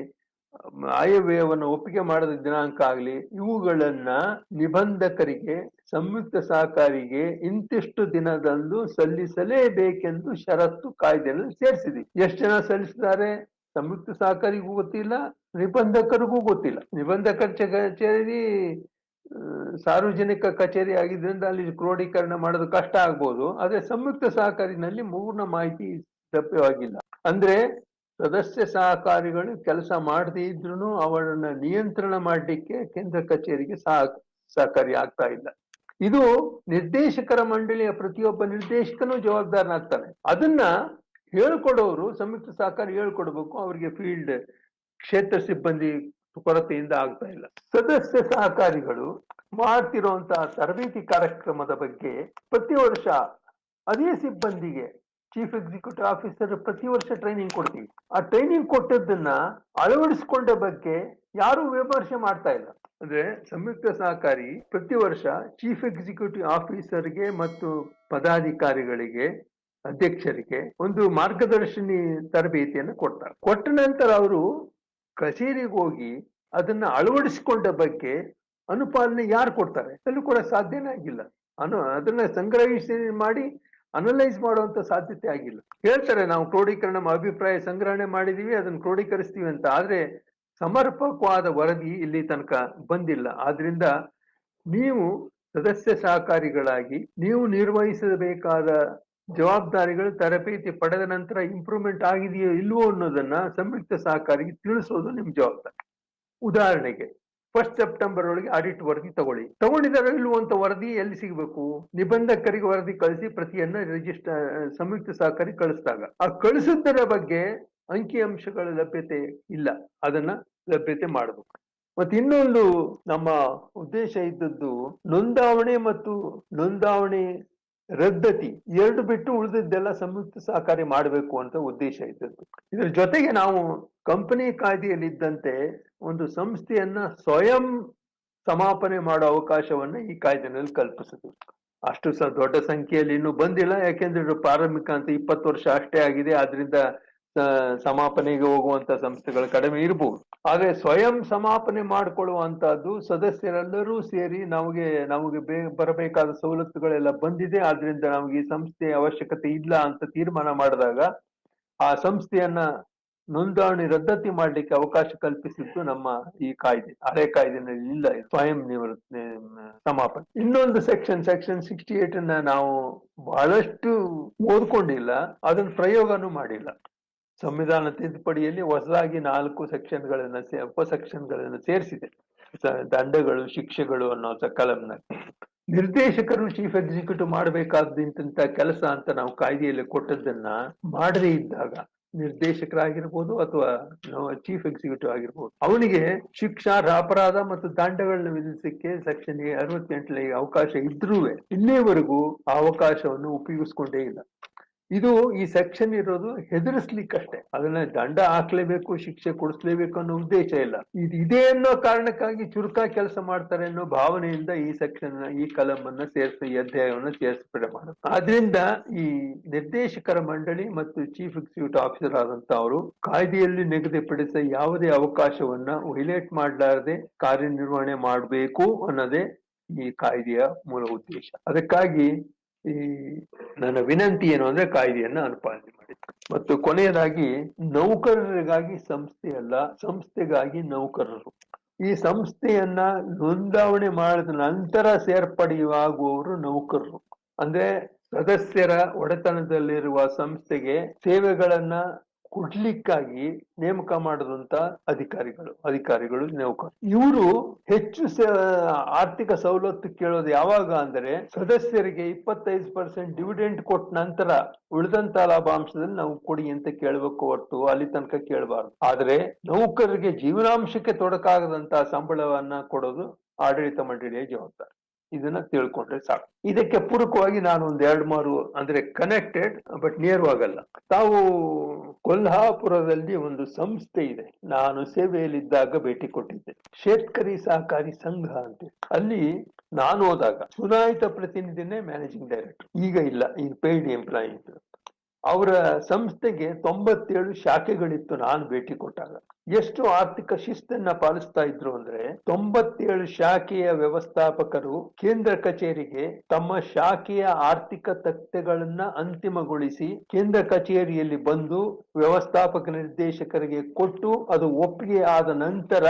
ಆಯವ್ಯಯವನ್ನು ಒಪ್ಪಿಗೆ ಮಾಡಿದ ದಿನಾಂಕ ಆಗ್ಲಿ, ಇವುಗಳನ್ನ ನಿಬಂಧಕರಿಗೆ ಸಂಯುಕ್ತ ಸಹಕಾರಿಗೆ ಇಂತಿಷ್ಟು ದಿನದಂದು ಸಲ್ಲಿಸಲೇಬೇಕೆಂದು ಷರತ್ತು ಕಾಯ್ದೆಯಲ್ಲಿ ಸೇರಿಸಿದೆ. ಎಷ್ಟು ಜನ ಸಲ್ಲಿಸಿದ್ದಾರೆ ಸಂಯುಕ್ತ ಸಹಕಾರಿಗೂ ಗೊತ್ತಿಲ್ಲ, ನಿಬಂಧಕರಿಗೂ ಗೊತ್ತಿಲ್ಲ. ನಿಬಂಧಕರ ಕಚೇರಿ ಸಾರ್ವಜನಿಕ ಕಚೇರಿ ಆಗಿದ್ರಿಂದ ಅಲ್ಲಿ ಕ್ರೋಢೀಕರಣ ಮಾಡೋದು ಕಷ್ಟ ಆಗ್ಬೋದು. ಆದ್ರೆ ಸಂಯುಕ್ತ ಸಹಕಾರಿನಲ್ಲಿ ಪೂರ್ಣ ಮಾಹಿತಿ ಲಭ್ಯವಾಗಿಲ್ಲ. ಅಂದ್ರೆ ಸದಸ್ಯ ಸಹಕಾರಿಗಳು ಕೆಲಸ ಮಾಡದೇ ಇದ್ರು ಅವರನ್ನ ನಿಯಂತ್ರಣ ಮಾಡಲಿಕ್ಕೆ ಕೇಂದ್ರ ಕಚೇರಿಗೆ ಸಹಕಾರಿ ಆಗ್ತಾ ಇಲ್ಲ. ಇದು ನಿರ್ದೇಶಕರ ಮಂಡಳಿಯ ಪ್ರತಿಯೊಬ್ಬ ನಿರ್ದೇಶಕನು ಜವಾಬ್ದಾರನಾಗ್ತಾನೆ. ಅದನ್ನ ಹೇಳ್ಕೊಡೋರು ಸಂಯುಕ್ತ ಸಹಕಾರಿ ಹೇಳ್ಕೊಡ್ಬೇಕು. ಅವರಿಗೆ ಫೀಲ್ಡ್ ಕ್ಷೇತ್ರ ಸಿಬ್ಬಂದಿ ಕೊರತೆಯಿಂದ ಆಗ್ತಾ ಇಲ್ಲ. ಸದಸ್ಯ ಸಹಕಾರಿಗಳು ಮಾಡ್ತಿರುವಂತಹ ತರಬೇತಿ ಕಾರ್ಯಕ್ರಮದ ಬಗ್ಗೆ ಪ್ರತಿ ವರ್ಷ ಅದೇ ಸಿಬ್ಬಂದಿಗೆ ಚೀಫ್ ಎಕ್ಸಿಕ್ಯೂಟಿವ್ ಆಫೀಸರ್ ಪ್ರತಿ ವರ್ಷ ಟ್ರೈನಿಂಗ್ ಕೊಡ್ತೀವಿ. ಆ ಟ್ರೈನಿಂಗ್ ಕೊಟ್ಟದ್ದನ್ನ ಅಳವಡಿಸಿಕೊಂಡ ಬಗ್ಗೆ ಯಾರು ವಿಮರ್ಶೆ ಮಾಡ್ತಾ ಇಲ್ಲ. ಅಂದ್ರೆ ಸಂಯುಕ್ತ ಸಹಕಾರಿ ಪ್ರತಿ ವರ್ಷ ಚೀಫ್ ಎಕ್ಸಿಕ್ಯೂಟಿವ್ ಆಫೀಸರ್ಗೆ ಮತ್ತು ಪದಾಧಿಕಾರಿಗಳಿಗೆ, ಅಧ್ಯಕ್ಷರಿಗೆ ಒಂದು ಮಾರ್ಗದರ್ಶನಿ ತರಬೇತಿಯನ್ನು ಕೊಡ್ತಾರೆ. ಕೊಟ್ಟ ನಂತರ ಅವರು ಕಚೇರಿಗೆ ಹೋಗಿ ಅದನ್ನ ಅಳವಡಿಸಿಕೊಂಡ ಬಗ್ಗೆ ಅನುಪಾಲನೆ ಯಾರು ಕೊಡ್ತಾರೆ? ಎಲ್ಲೂ ಕೂಡ ಸಾಧ್ಯನೇ ಆಗಿಲ್ಲ. ಅದನ್ನ ಸಂಗ್ರಹಿಸಿ ಮಾಡಿ ಅನಲೈಸ್ ಮಾಡುವಂತ ಸಾಧ್ಯತೆ ಆಗಿಲ್ಲ. ಹೇಳ್ತಾರೆ ನಾವು ಕ್ರೋಢೀಕರಣ ಅಭಿಪ್ರಾಯ ಸಂಗ್ರಹಣೆ ಮಾಡಿದೀವಿ, ಅದನ್ನ ಕ್ರೋಢೀಕರಿಸ್ತೀವಿ ಅಂತ. ಆದ್ರೆ ಸಮರ್ಪಕವಾದ ವರದಿ ಇಲ್ಲಿ ತನಕ ಬಂದಿಲ್ಲ. ಆದ್ರಿಂದ ನೀವು ಸದಸ್ಯ ಸಹಕಾರಿಗಳಾಗಿ ನೀವು ನಿರ್ವಹಿಸಬೇಕಾದ ಜವಾಬ್ದಾರಿಗಳು ತರಬೇತಿ ಪಡೆದ ನಂತರ ಇಂಪ್ರೂವ್ಮೆಂಟ್ ಆಗಿದೆಯೋ ಇಲ್ವೋ ಅನ್ನೋದನ್ನ ಸಂಯುಕ್ತ ಸಹಕಾರಿಗೆ ತಿಳಿಸೋದು ನಿಮ್ ಜವಾಬ್ದಾರಿ. ಉದಾಹರಣೆಗೆ 1 ಸೆಪ್ಟೆಂಬರ್ ಒಳಗೆ ಆಡಿಟ್ ವರದಿ ತಗೊಂಡಿದಾರೋ ಇಲ್ವೋ ಅಂತ ವರದಿ ಎಲ್ಲಿ ಸಿಗಬೇಕು? ನಿಬಂಧಕರಿಗೆ ವರದಿ ಕಳಿಸಿ ಪ್ರತಿಯನ್ನ ರಿಜಿಸ್ಟರ್ ಸಂಯುಕ್ತ ಸಹಕಾರಿ ಕಳಿಸಿದಾಗ ಆ ಕಳಿಸಿದ್ದರ ಬಗ್ಗೆ ಅಂಕಿಅಂಶಗಳ ಲಭ್ಯತೆ ಇಲ್ಲ, ಅದನ್ನ ಲಭ್ಯತೆ ಮಾಡಬೇಕು. ಮತ್ತೆ ಇನ್ನೊಂದು ನಮ್ಮ ಉದ್ದೇಶ ಇದ್ದದ್ದು ನೋಂದಾವಣೆ ಮತ್ತು ನೋಂದಾವಣೆ ರದ್ದತಿ ಎರಡು ಬಿಟ್ಟು ಉಳಿದಿದ್ದೆಲ್ಲ ಸಂಯುಕ್ತ ಸಹಕಾರಿ ಮಾಡಬೇಕು ಅಂತ ಉದ್ದೇಶ ಇದ್ದದ್ದು. ಇದ್ರ ಜೊತೆಗೆ ನಾವು ಕಂಪನಿ ಕಾಯ್ದೆಯಲ್ಲಿದ್ದಂತೆ ಒಂದು ಸಂಸ್ಥೆಯನ್ನ ಸ್ವಯಂ ಸಮಾಪನೆ ಮಾಡೋ ಅವಕಾಶವನ್ನ ಈ ಕಾಯ್ದೆನಲ್ಲಿ ಕಲ್ಪಿಸಿದ್ರು. ಅಷ್ಟು ದೊಡ್ಡ ಸಂಖ್ಯೆಯಲ್ಲಿ ಇನ್ನೂ ಬಂದಿಲ್ಲ, ಯಾಕೆಂದ್ರೆ ಪ್ರಾರಂಭಿಕ ಅಂತ 20 ವರ್ಷ ಅಷ್ಟೇ ಆಗಿದೆ. ಆದ್ರಿಂದ ಸಮಾಪನೆಗೆ ಹೋಗುವಂತ ಸಂಸ್ಥೆಗಳು ಕಡಿಮೆ ಇರಬಹುದು. ಆದ್ರೆ ಸ್ವಯಂ ಸಮಾಪನೆ ಮಾಡಿಕೊಳ್ಳುವಂತಹದ್ದು ಸದಸ್ಯರೆಲ್ಲರೂ ಸೇರಿ ನಮಗೆ ಬರಬೇಕಾದ ಸವಲತ್ತುಗಳೆಲ್ಲ ಬಂದಿದೆ, ಆದ್ರಿಂದ ನಮಗೆ ಈ ಸಂಸ್ಥೆಯ ಅವಶ್ಯಕತೆ ಇಲ್ಲ ಅಂತ ತೀರ್ಮಾನ ಮಾಡಿದಾಗ ಆ ಸಂಸ್ಥೆಯನ್ನ ನೋಂದಣಿ ರದ್ದತಿ ಮಾಡ್ಲಿಕ್ಕೆ ಅವಕಾಶ ಕಲ್ಪಿಸಿದ್ದು ನಮ್ಮ ಈ ಕಾಯ್ದೆ. ಹಳೆ ಕಾಯ್ದೆನಲ್ಲಿ ಇಲ್ಲ ಸ್ವಯಂ ನಿವೃತ್ತಿ ಸಮಾಪನೆ. ಇನ್ನೊಂದು ಸೆಕ್ಷನ್ 68 ನಾವು ಬಹಳಷ್ಟು ಓದ್ಕೊಂಡಿಲ್ಲ, ಅದನ್ನ ಪ್ರಯೋಗನೂ ಮಾಡಿಲ್ಲ. ಸಂವಿಧಾನ ತಿದ್ದುಪಡಿಯಲ್ಲಿ ಹೊಸದಾಗಿ 4 ಸೆಕ್ಷನ್ಗಳನ್ನ ಉಪಸೆಕ್ಷನ್ಗಳನ್ನ ಸೇರಿಸಿದೆ. ದಂಡಗಳು, ಶಿಕ್ಷೆಗಳು ಅನ್ನೋ ಕಲಂನ ನಿರ್ದೇಶಕರು ಚೀಫ್ ಎಕ್ಸಿಕ್ಯೂಟಿವ್ ಮಾಡಬೇಕಾದಂತ ಕೆಲಸ ಅಂತ ನಾವು ಕಾಯ್ದೆಯಲ್ಲಿ ಕೊಟ್ಟದ್ದನ್ನ ಮಾಡದೇ ಇದ್ದಾಗ ನಿರ್ದೇಶಕರಾಗಿರ್ಬೋದು ಅಥವಾ ಚೀಫ್ ಎಕ್ಸಿಕ್ಯೂಟಿವ್ ಆಗಿರ್ಬೋದು, ಅವನಿಗೆ ಶಿಕ್ಷಾರ್ಹ ಅಪರಾಧ ಮತ್ತು ದಂಡಗಳನ್ನ ವಿಧಿಸಕ್ಕೆ ಸೆಕ್ಷನ್ 68 ಅವಕಾಶ ಇದ್ರೂ ಇಲ್ಲಿಯವರೆಗೂ ಆ ಅವಕಾಶವನ್ನು ಉಪಯೋಗಿಸ್ಕೊಂಡೇ ಇಲ್ಲ. ಇದು ಈ ಸೆಕ್ಷನ್ ಇರೋದು ಹೆದರಿಸ್ಲಿಕ್ಕಷ್ಟೇ. ಅದನ್ನ ದಂಡ ಹಾಕ್ಲೇಬೇಕು, ಶಿಕ್ಷೆ ಕೊಡಿಸ್ಲೇಬೇಕು ಅನ್ನೋ ಉದ್ದೇಶ ಇಲ್ಲ. ಇದೇ ಅನ್ನೋ ಕಾರಣಕ್ಕಾಗಿ ಚುರುಕಾಗಿ ಕೆಲಸ ಮಾಡ್ತಾರೆ ಅನ್ನೋ ಭಾವನೆಯಿಂದ ಈ ಸೆಕ್ಷನ್ ಈ ಕಲಮನ್ನ ಸೇರಿಸಿ ಈ ಅಧ್ಯಾಯವನ್ನು ಸೇರಿಸ್ಬಿಡ ಮಾಡುತ್ತೆ. ಆದ್ರಿಂದ ಈ ನಿರ್ದೇಶಕರ ಮಂಡಳಿ ಮತ್ತು ಚೀಫ್ ಎಕ್ಸಿಕ್ಯೂಟಿವ್ ಆಫೀಸರ್ ಆದಂತ ಅವರು ಕಾಯ್ದೆಯಲ್ಲಿ ನಿಗದಿಪಡಿಸಿದ ಯಾವುದೇ ಅವಕಾಶವನ್ನ ವೈಲೇಟ್ ಮಾಡಲಾರದೆ ಕಾರ್ಯನಿರ್ವಹಣೆ ಮಾಡಬೇಕು ಅನ್ನೋದೇ ಈ ಕಾಯ್ದೆಯ ಮೂಲ ಉದ್ದೇಶ. ಅದಕ್ಕಾಗಿ ಈ ನನ್ನ ವಿನಂತಿ ಏನು ಅಂದ್ರೆ ಕಾಯ್ದೆಯನ್ನ ಅನುಪಾಲನೆ ಮಾಡಿ. ಮತ್ತು ಕೊನೆಯದಾಗಿ ನೌಕರರಿಗಾಗಿ ಸಂಸ್ಥೆ ಅಲ್ಲ, ಸಂಸ್ಥೆಗಾಗಿ ನೌಕರರು. ಈ ಸಂಸ್ಥೆಯನ್ನ ನೋಂದಾವಣೆ ಮಾಡಿದ ನಂತರ ಸೇರ್ಪಡೆಯಾಗುವವರು ನೌಕರರು. ಅಂದ್ರೆ ಸದಸ್ಯರ ಒಡೆತನದಲ್ಲಿರುವ ಸಂಸ್ಥೆಗೆ ಸೇವೆಗಳನ್ನ ಕೊಡ್ಲಿಕ್ಕಾಗಿ ನೇಮಕ ಮಾಡಿದಂತ ಅಧಿಕಾರಿಗಳು ನೌಕರರು. ಇವರು ಹೆಚ್ಚು ಆರ್ಥಿಕ ಸವಲತ್ತು ಕೇಳೋದು ಯಾವಾಗ ಅಂದ್ರೆ ಸದಸ್ಯರಿಗೆ 25% ಡಿವಿಡೆಂಟ್ ಕೊಟ್ಟ ನಂತರ ಉಳಿದಂತ ಲಾಭಾಂಶದಲ್ಲಿ ನಾವು ಕೊಡಿ ಅಂತ ಕೇಳಬೇಕು ಹೊರತು ಅಲ್ಲಿ ತನಕ ಕೇಳಬಾರ್ದು. ಆದ್ರೆ ನೌಕರರಿಗೆ ಜೀವನಾಂಶಕ್ಕೆ ತೊಡಕಾಗದಂತ ಸಂಬಳವನ್ನ ಕೊಡೋದು ಆಡಳಿತ ಮಂಡಳಿಯ ಜವಾಬ್ದಾರಿ. ಇದನ್ನ ತಿಳ್ಕೊಂಡ್ರೆ ಸಾಕು. ಇದಕ್ಕೆ ಪೂರಕವಾಗಿ ನಾನು ಒಂದ್ 2-3 ಅಂದ್ರೆ ಕನೆಕ್ಟೆಡ್ ಬಟ್ ನೇರವಾಗಲ್ಲ. ತಾವು ಕೊಲ್ಹಾಪುರದಲ್ಲಿ ಒಂದು ಸಂಸ್ಥೆ ಇದೆ, ನಾನು ಸೇವೆಯಲ್ಲಿದ್ದಾಗ ಭೇಟಿ ಕೊಟ್ಟಿದ್ದೆ, ಶೇತಕರಿ ಸಹಕಾರಿ ಸಂಘ ಅಂತ. ಅಲ್ಲಿ ನಾನು ಹೋದಾಗ ಚುನಾಯಿತ ಪ್ರತಿನಿಧಿನೇ ಮ್ಯಾನೇಜಿಂಗ್ ಡೈರೆಕ್ಟರ್, ಈಗ ಇಲ್ಲ, ಈಗ ಪೇಯ್ಡ್ ಎಂಪ್ಲಾಯಿ. ಅವರ ಸಂಸ್ಥೆಗೆ 97 ಶಾಖೆಗಳಿತ್ತು ನಾನು ಭೇಟಿ ಕೊಟ್ಟಾಗ. ಎಷ್ಟು ಆರ್ಥಿಕ ಶಿಸ್ತನ್ನ ಪಾಲಿಸ್ತಾ ಇದ್ರು ಅಂದ್ರೆ 97 ಶಾಖೆಯ ವ್ಯವಸ್ಥಾಪಕರು ಕೇಂದ್ರ ಕಚೇರಿಗೆ ತಮ್ಮ ಶಾಖೆಯ ಆರ್ಥಿಕ ತಥ್ಯಗಳನ್ನ ಅಂತಿಮಗೊಳಿಸಿ ಕೇಂದ್ರ ಕಚೇರಿಯಲ್ಲಿ ಬಂದು ವ್ಯವಸ್ಥಾಪಕ ನಿರ್ದೇಶಕರಿಗೆ ಕೊಟ್ಟು ಅದು ಒಪ್ಪಿಗೆ ಆದ ನಂತರ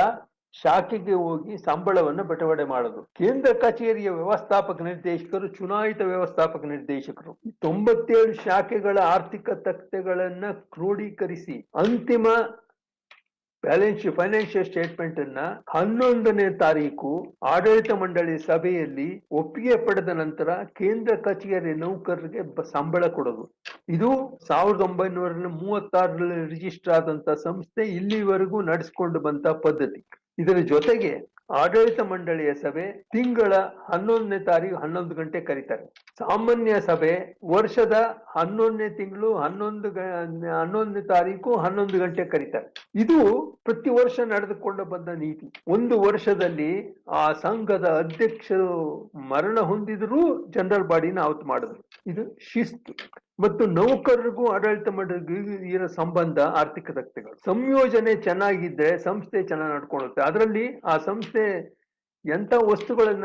ಶಾಖೆಗೆ ಹೋಗಿ ಸಂಬಳವನ್ನ ಬಟವಡೆ ಮಾಡೋದು. ಕೇಂದ್ರ ಕಚೇರಿಯ ವ್ಯವಸ್ಥಾಪಕ ನಿರ್ದೇಶಕರು ಚುನಾಯಿತ ವ್ಯವಸ್ಥಾಪಕ ನಿರ್ದೇಶಕರು 97 ಶಾಖೆಗಳ ಆರ್ಥಿಕ ತಥ್ಯಗಳನ್ನ ಕ್ರೋಢೀಕರಿಸಿ ಅಂತಿಮ ಫೈನಾನ್ಷಿಯಲ್ ಸ್ಟೇಟ್ಮೆಂಟ್ ಅನ್ನ 11ನೇ ತಾರೀಕು ಆಡಳಿತ ಮಂಡಳಿ ಸಭೆಯಲ್ಲಿ ಒಪ್ಪಿಗೆ ಪಡೆದ ನಂತರ ಕೇಂದ್ರ ಕಚೇರಿ ನೌಕರರಿಗೆ ಸಂಬಳ ಕೊಡೋದು. ಇದು 1936ರಲ್ಲಿ ರಿಜಿಸ್ಟರ್ ಆದಂತ ಸಂಸ್ಥೆ, ಇಲ್ಲಿವರೆಗೂ ನಡೆಸಿಕೊಂಡು ಬಂತ ಪದ್ಧತಿ. ಇದರ ಜೊತೆಗೆ ಆಡಳಿತ ಮಂಡಳಿಯ ಸಭೆ ತಿಂಗಳ 11ನೇ ತಾರೀಕು 11 ಗಂಟೆ ಕರೀತಾರೆ. ಸಾಮಾನ್ಯ ಸಭೆ ವರ್ಷದ 11ನೇ ತಿಂಗಳು 11ನೇ ತಾರೀಕು 11 ಗಂಟೆ ಕರೀತಾರೆ. ಇದು ಪ್ರತಿ ವರ್ಷ ನಡೆದುಕೊಂಡು ಬಂದ ನೀತಿ. ಒಂದು ವರ್ಷದಲ್ಲಿ ಆ ಸಂಘದ ಅಧ್ಯಕ್ಷರು ಮರಣ ಹೊಂದಿದ್ರು ಜನರಲ್ ಬಾಡಿನ ಔಟ್ ಮಾಡಿದ್ರು. ಇದು ಶಿಸ್ತು. ಮತ್ತು ನೌಕರರಿಗೂ ಆಡಳಿತ ಮಂಡಳಿಗೂ ಇರೋ ಸಂಬಂಧ ಆರ್ಥಿಕ ತಥ್ಯಗಳು. ಸಂಯೋಜನೆ ಚೆನ್ನಾಗಿದ್ರೆ ಸಂಸ್ಥೆ ಚೆನ್ನಾಗಿ ನಡ್ಕೊಳ್ಳುತ್ತೆ. ಅದರಲ್ಲಿ ಆ ಸಂಸ್ಥೆ ಎಂತ ವಸ್ತುಗಳನ್ನ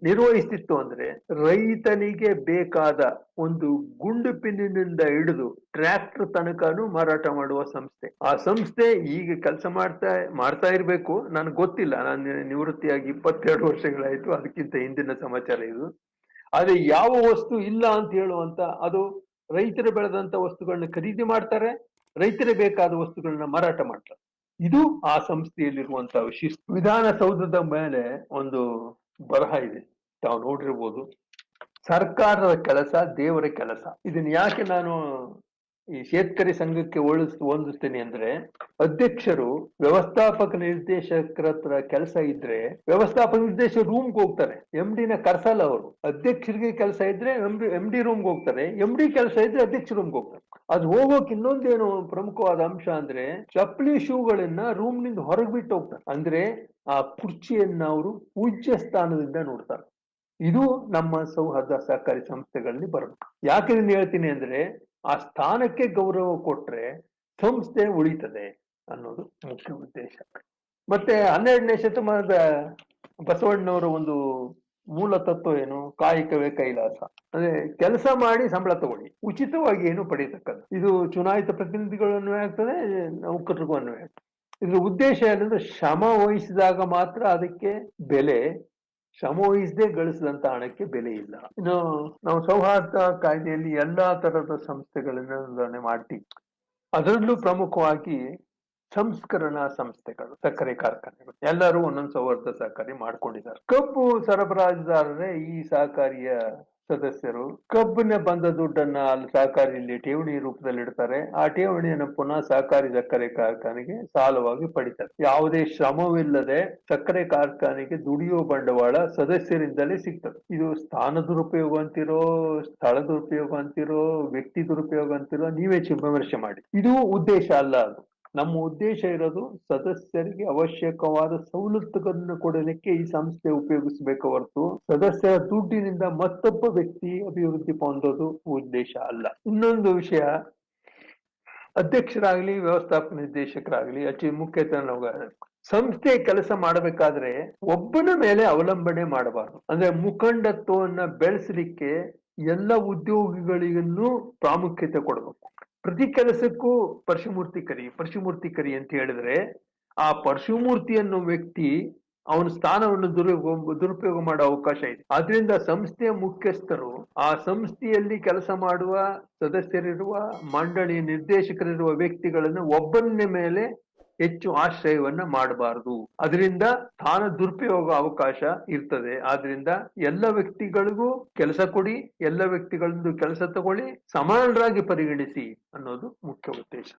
ನಿರ್ವಹಿಸ್ತಿತ್ತು ಅಂದ್ರೆ ರೈತನಿಗೆ ಬೇಕಾದ ಒಂದು ಗುಂಡು ಪಿನ್ನಿನಿಂದ ಹಿಡಿದು ಟ್ರ್ಯಾಕ್ಟರ್ ತನಕನೂ ಮಾರಾಟ ಮಾಡುವ ಸಂಸ್ಥೆ. ಆ ಸಂಸ್ಥೆ ಈಗ ಕೆಲಸ ಮಾಡ್ತಾ ಇರ್ಬೇಕು, ನನ್ಗೆ ಗೊತ್ತಿಲ್ಲ, ನಾನು ನಿವೃತ್ತಿಯಾಗಿ 22 ವರ್ಷಗಳಾಯ್ತು, ಅದಕ್ಕಿಂತ ಹಿಂದಿನ ಸಮಾಚಾರ ಇದು. ಆದ್ರೆ ಯಾವ ವಸ್ತು ಇಲ್ಲ ಅಂತ ಹೇಳುವಂತ, ಅದು ರೈತರು ಬೆಳೆದಂತ ವಸ್ತುಗಳನ್ನ ಖರೀದಿ ಮಾಡ್ತಾರೆ, ರೈತರಿಗೆ ಬೇಕಾದ ವಸ್ತುಗಳನ್ನ ಮಾರಾಟ ಮಾಡ್ತಾರೆ. ಇದು ಆ ಸಂಸ್ಥೆಯಲ್ಲಿರುವಂತಹ ಶಿಸ್ತು. ವಿಧಾನಸೌಧದ ಮೇಲೆ ಒಂದು ಬರಹ ಇದೆ, ತಾವು ನೋಡಿರ್ಬೋದು, ಸರ್ಕಾರದ ಕೆಲಸ ದೇವರ ಕೆಲಸ. ಇದನ್ನ ಯಾಕೆ ನಾನು ಈ ಶೇತಕರಿ ಸಂಘಕ್ಕೆ ಹೊಂದಿಸ್ತೇನೆ ಅಂದ್ರೆ, ಅಧ್ಯಕ್ಷರು ವ್ಯವಸ್ಥಾಪಕ ನಿರ್ದೇಶಕರ ಹತ್ರ ಕೆಲಸ ಇದ್ರೆ ವ್ಯವಸ್ಥಾಪಕ ನಿರ್ದೇಶಕ ರೂಮ್ಗೆ ಹೋಗ್ತಾರೆ, MD ಕರ್ಸಲ್ಲ ಅವರು. ಅಧ್ಯಕ್ಷರಿಗೆ ಕೆಲಸ ಇದ್ರೆ MD ರೂಮ್ಗೆ ಹೋಗ್ತಾರೆ, MD ಕೆಲಸ ಇದ್ರೆ ಅಧ್ಯಕ್ಷ ರೂಮ್ಗೆ ಹೋಗ್ತಾರೆ. ಅದು ಹೋಗೋಕೆ ಇನ್ನೊಂದೇನು ಪ್ರಮುಖವಾದ ಅಂಶ ಅಂದ್ರೆ ಚಪ್ಪಲಿ ಶೂಗಳನ್ನ ರೂಮ್ ನಿಂದ ಹೊರಗೆ ಬಿಟ್ಟು ಹೋಗ್ತಾರೆ. ಅಂದ್ರೆ ಆ ಕುರ್ಚಿಯನ್ನ ಅವರು ಪೂಜ್ಯ ಸ್ಥಾನದಿಂದ ನೋಡ್ತಾರೆ. ಇದು ನಮ್ಮ ಸೌಹಾರ್ದ ಸಹಕಾರಿ ಸಂಸ್ಥೆಗಳಲ್ಲಿ ಬರಬೇಕು. ಯಾಕೆ ಇದನ್ನ ಹೇಳ್ತೀನಿ ಅಂದ್ರೆ, ಆ ಸ್ಥಾನಕ್ಕೆ ಗೌರವ ಕೊಟ್ರೆ ಸಂಸ್ಥೆ ಉಳಿತದೆ ಅನ್ನೋದು ಮುಖ್ಯ ಉದ್ದೇಶ. ಮತ್ತೆ 12ನೇ ಶತಮಾನದ ಬಸವಣ್ಣನವರ ಒಂದು ಮೂಲ ತತ್ವ ಏನು? ಕಾಯಕವೇ ಕೈಲಾಸ. ಅಂದ್ರೆ ಕೆಲಸ ಮಾಡಿ ಸಂಬಳ ತಗೊಳ್ಳಿ, ಉಚಿತವಾಗಿ ಏನು ಪಡೆಯತಕ್ಕದ್ದು. ಇದು ಚುನಾಯಿತ ಪ್ರತಿನಿಧಿಗಳನ್ನು ಆಗ್ತದೆ, ನೌಕರರಿಗೂ ಅನ್ವಯ ಆಗ್ತದೆ. ಇದ್ರ ಉದ್ದೇಶ ಏನಂದ್ರೆ ಶ್ರಮ ವಹಿಸಿದಾಗ ಮಾತ್ರ ಅದಕ್ಕೆ ಬೆಲೆ, ಶ್ರಮ ವಹಿಸದೆ ಗಳಿಸಿದಂತ ಹಣಕ್ಕೆ ಬೆಲೆ ಇಲ್ಲ. ಇನ್ನು ನಾವು ಸೌಹಾರ್ದ ಕಾಯ್ದೆಯಲ್ಲಿ ಎಲ್ಲಾ ತರದ ಸಂಸ್ಥೆಗಳನ್ನ ನೋಂದಣಿ ಮಾಡ್ತೀವಿ. ಅದರಲ್ಲೂ ಪ್ರಮುಖವಾಗಿ ಸಂಸ್ಕರಣಾ ಸಂಸ್ಥೆಗಳು, ಸಕ್ಕರೆ ಕಾರ್ಖಾನೆಗಳು ಎಲ್ಲರೂ ಒಂದೊಂದು ಸೌಹಾರ್ದ ಸಹಕಾರಿ ಮಾಡ್ಕೊಂಡಿದ್ದಾರೆ. ಕಬ್ಬು ಸರಬರಾಜುದಾರರೇ ಈ ಸಹಕಾರಿಯ ಸದಸ್ಯರು. ಕಬ್ಬಿನ ಬಂದ ದುಡ್ಡನ್ನ ಅಲ್ಲಿ ಸಹಕಾರಿಯಲ್ಲಿ ಠೇವಣಿ ರೂಪದಲ್ಲಿ ಇಡ್ತಾರೆ. ಆ ಠೇವಣಿಯನ್ನು ಪುನಃ ಸಹಕಾರಿ ಸಕ್ಕರೆ ಕಾರ್ಖಾನೆಗೆ ಸಾಲವಾಗಿ ಪಡಿತಾರೆ. ಯಾವುದೇ ಶ್ರಮವಿಲ್ಲದೆ ಸಕ್ಕರೆ ಕಾರ್ಖಾನೆಗೆ ದುಡಿಯುವ ಬಂಡವಾಳ ಸದಸ್ಯರಿಂದಲೇ ಸಿಗ್ತದೆ. ಇದು ಸ್ಥಾನ ದುರುಪಯೋಗ ಅಂತಿರೋ, ಸ್ಥಳ ದುರುಪಯೋಗ ಅಂತಿರೋ, ವ್ಯಕ್ತಿ ದುರುಪಯೋಗ ಅಂತಿರೋ, ನೀವೇ ವಿಮರ್ಶೆ ಮಾಡಿ. ಇದು ಉದ್ದೇಶ ಅಲ್ಲ. ಅದು ನಮ್ಮ ಉದ್ದೇಶ ಇರೋದು ಸದಸ್ಯರಿಗೆ ಅವಶ್ಯಕವಾದ ಸವಲತ್ತುಗಳನ್ನು ಕೊಡಲಿಕ್ಕೆ ಈ ಸಂಸ್ಥೆ ಉಪಯೋಗಿಸಬೇಕು ಹೊರತು ಸದಸ್ಯರ ದುಡ್ಡಿನಿಂದ ಮತ್ತೊಬ್ಬ ವ್ಯಕ್ತಿ ಅಭಿವೃದ್ಧಿ ಹೊಂದೋದು ಉದ್ದೇಶ ಅಲ್ಲ. ಇನ್ನೊಂದು ವಿಷಯ, ಅಧ್ಯಕ್ಷರಾಗ್ಲಿ ವ್ಯವಸ್ಥಾಪಕ ನಿರ್ದೇಶಕರಾಗ್ಲಿ ಮುಖ್ಯತಃ ಸಂಸ್ಥೆ ಕೆಲಸ ಮಾಡಬೇಕಾದ್ರೆ ಒಬ್ಬನ ಮೇಲೆ ಅವಲಂಬನೆ ಮಾಡಬಾರದು. ಅಂದ್ರೆ ಮುಖಂಡತ್ವವನ್ನ ಬೆಳೆಸಲಿಕ್ಕೆ ಎಲ್ಲ ಉದ್ಯೋಗಿಗಳಿಗೂ ಪ್ರಾಮುಖ್ಯತೆ ಕೊಡಬೇಕು. ಪ್ರತಿ ಕೆಲಸಕ್ಕೂ ಪರಶುಮೂರ್ತಿ ಕರಿ ಅಂತ ಹೇಳಿದ್ರೆ ಆ ಪರಶುಮೂರ್ತಿ ಅನ್ನೋ ವ್ಯಕ್ತಿ ಅವನ ಸ್ಥಾನವನ್ನು ದುರುಪಯೋಗ ಮಾಡೋ ಅವಕಾಶ ಇದೆ. ಆದ್ರಿಂದ ಸಂಸ್ಥೆಯ ಮುಖ್ಯಸ್ಥರು ಆ ಸಂಸ್ಥೆಯಲ್ಲಿ ಕೆಲಸ ಮಾಡುವ ಸದಸ್ಯರಿರುವ ಮಂಡಳಿ ನಿರ್ದೇಶಕರಿರುವ ವ್ಯಕ್ತಿಗಳನ್ನು ಒಬ್ಬನ ಮೇಲೆ ಹೆಚ್ಚು ಆಶ್ರಯವನ್ನ ಮಾಡಬಾರದು. ಅದರಿಂದ ಸ್ಥಾನ ದುರುಪಯೋಗ ಅವಕಾಶ ಇರ್ತದೆ. ಆದ್ರಿಂದ ಎಲ್ಲ ವ್ಯಕ್ತಿಗಳಿಗೂ ಕೆಲಸ ಕೊಡಿ, ಎಲ್ಲ ವ್ಯಕ್ತಿಗಳಿಂದ ಕೆಲಸ ತಗೊಳ್ಳಿ, ಸಮಾನರಾಗಿ ಪರಿಗಣಿಸಿ ಅನ್ನೋದು ಮುಖ್ಯ ಉದ್ದೇಶ.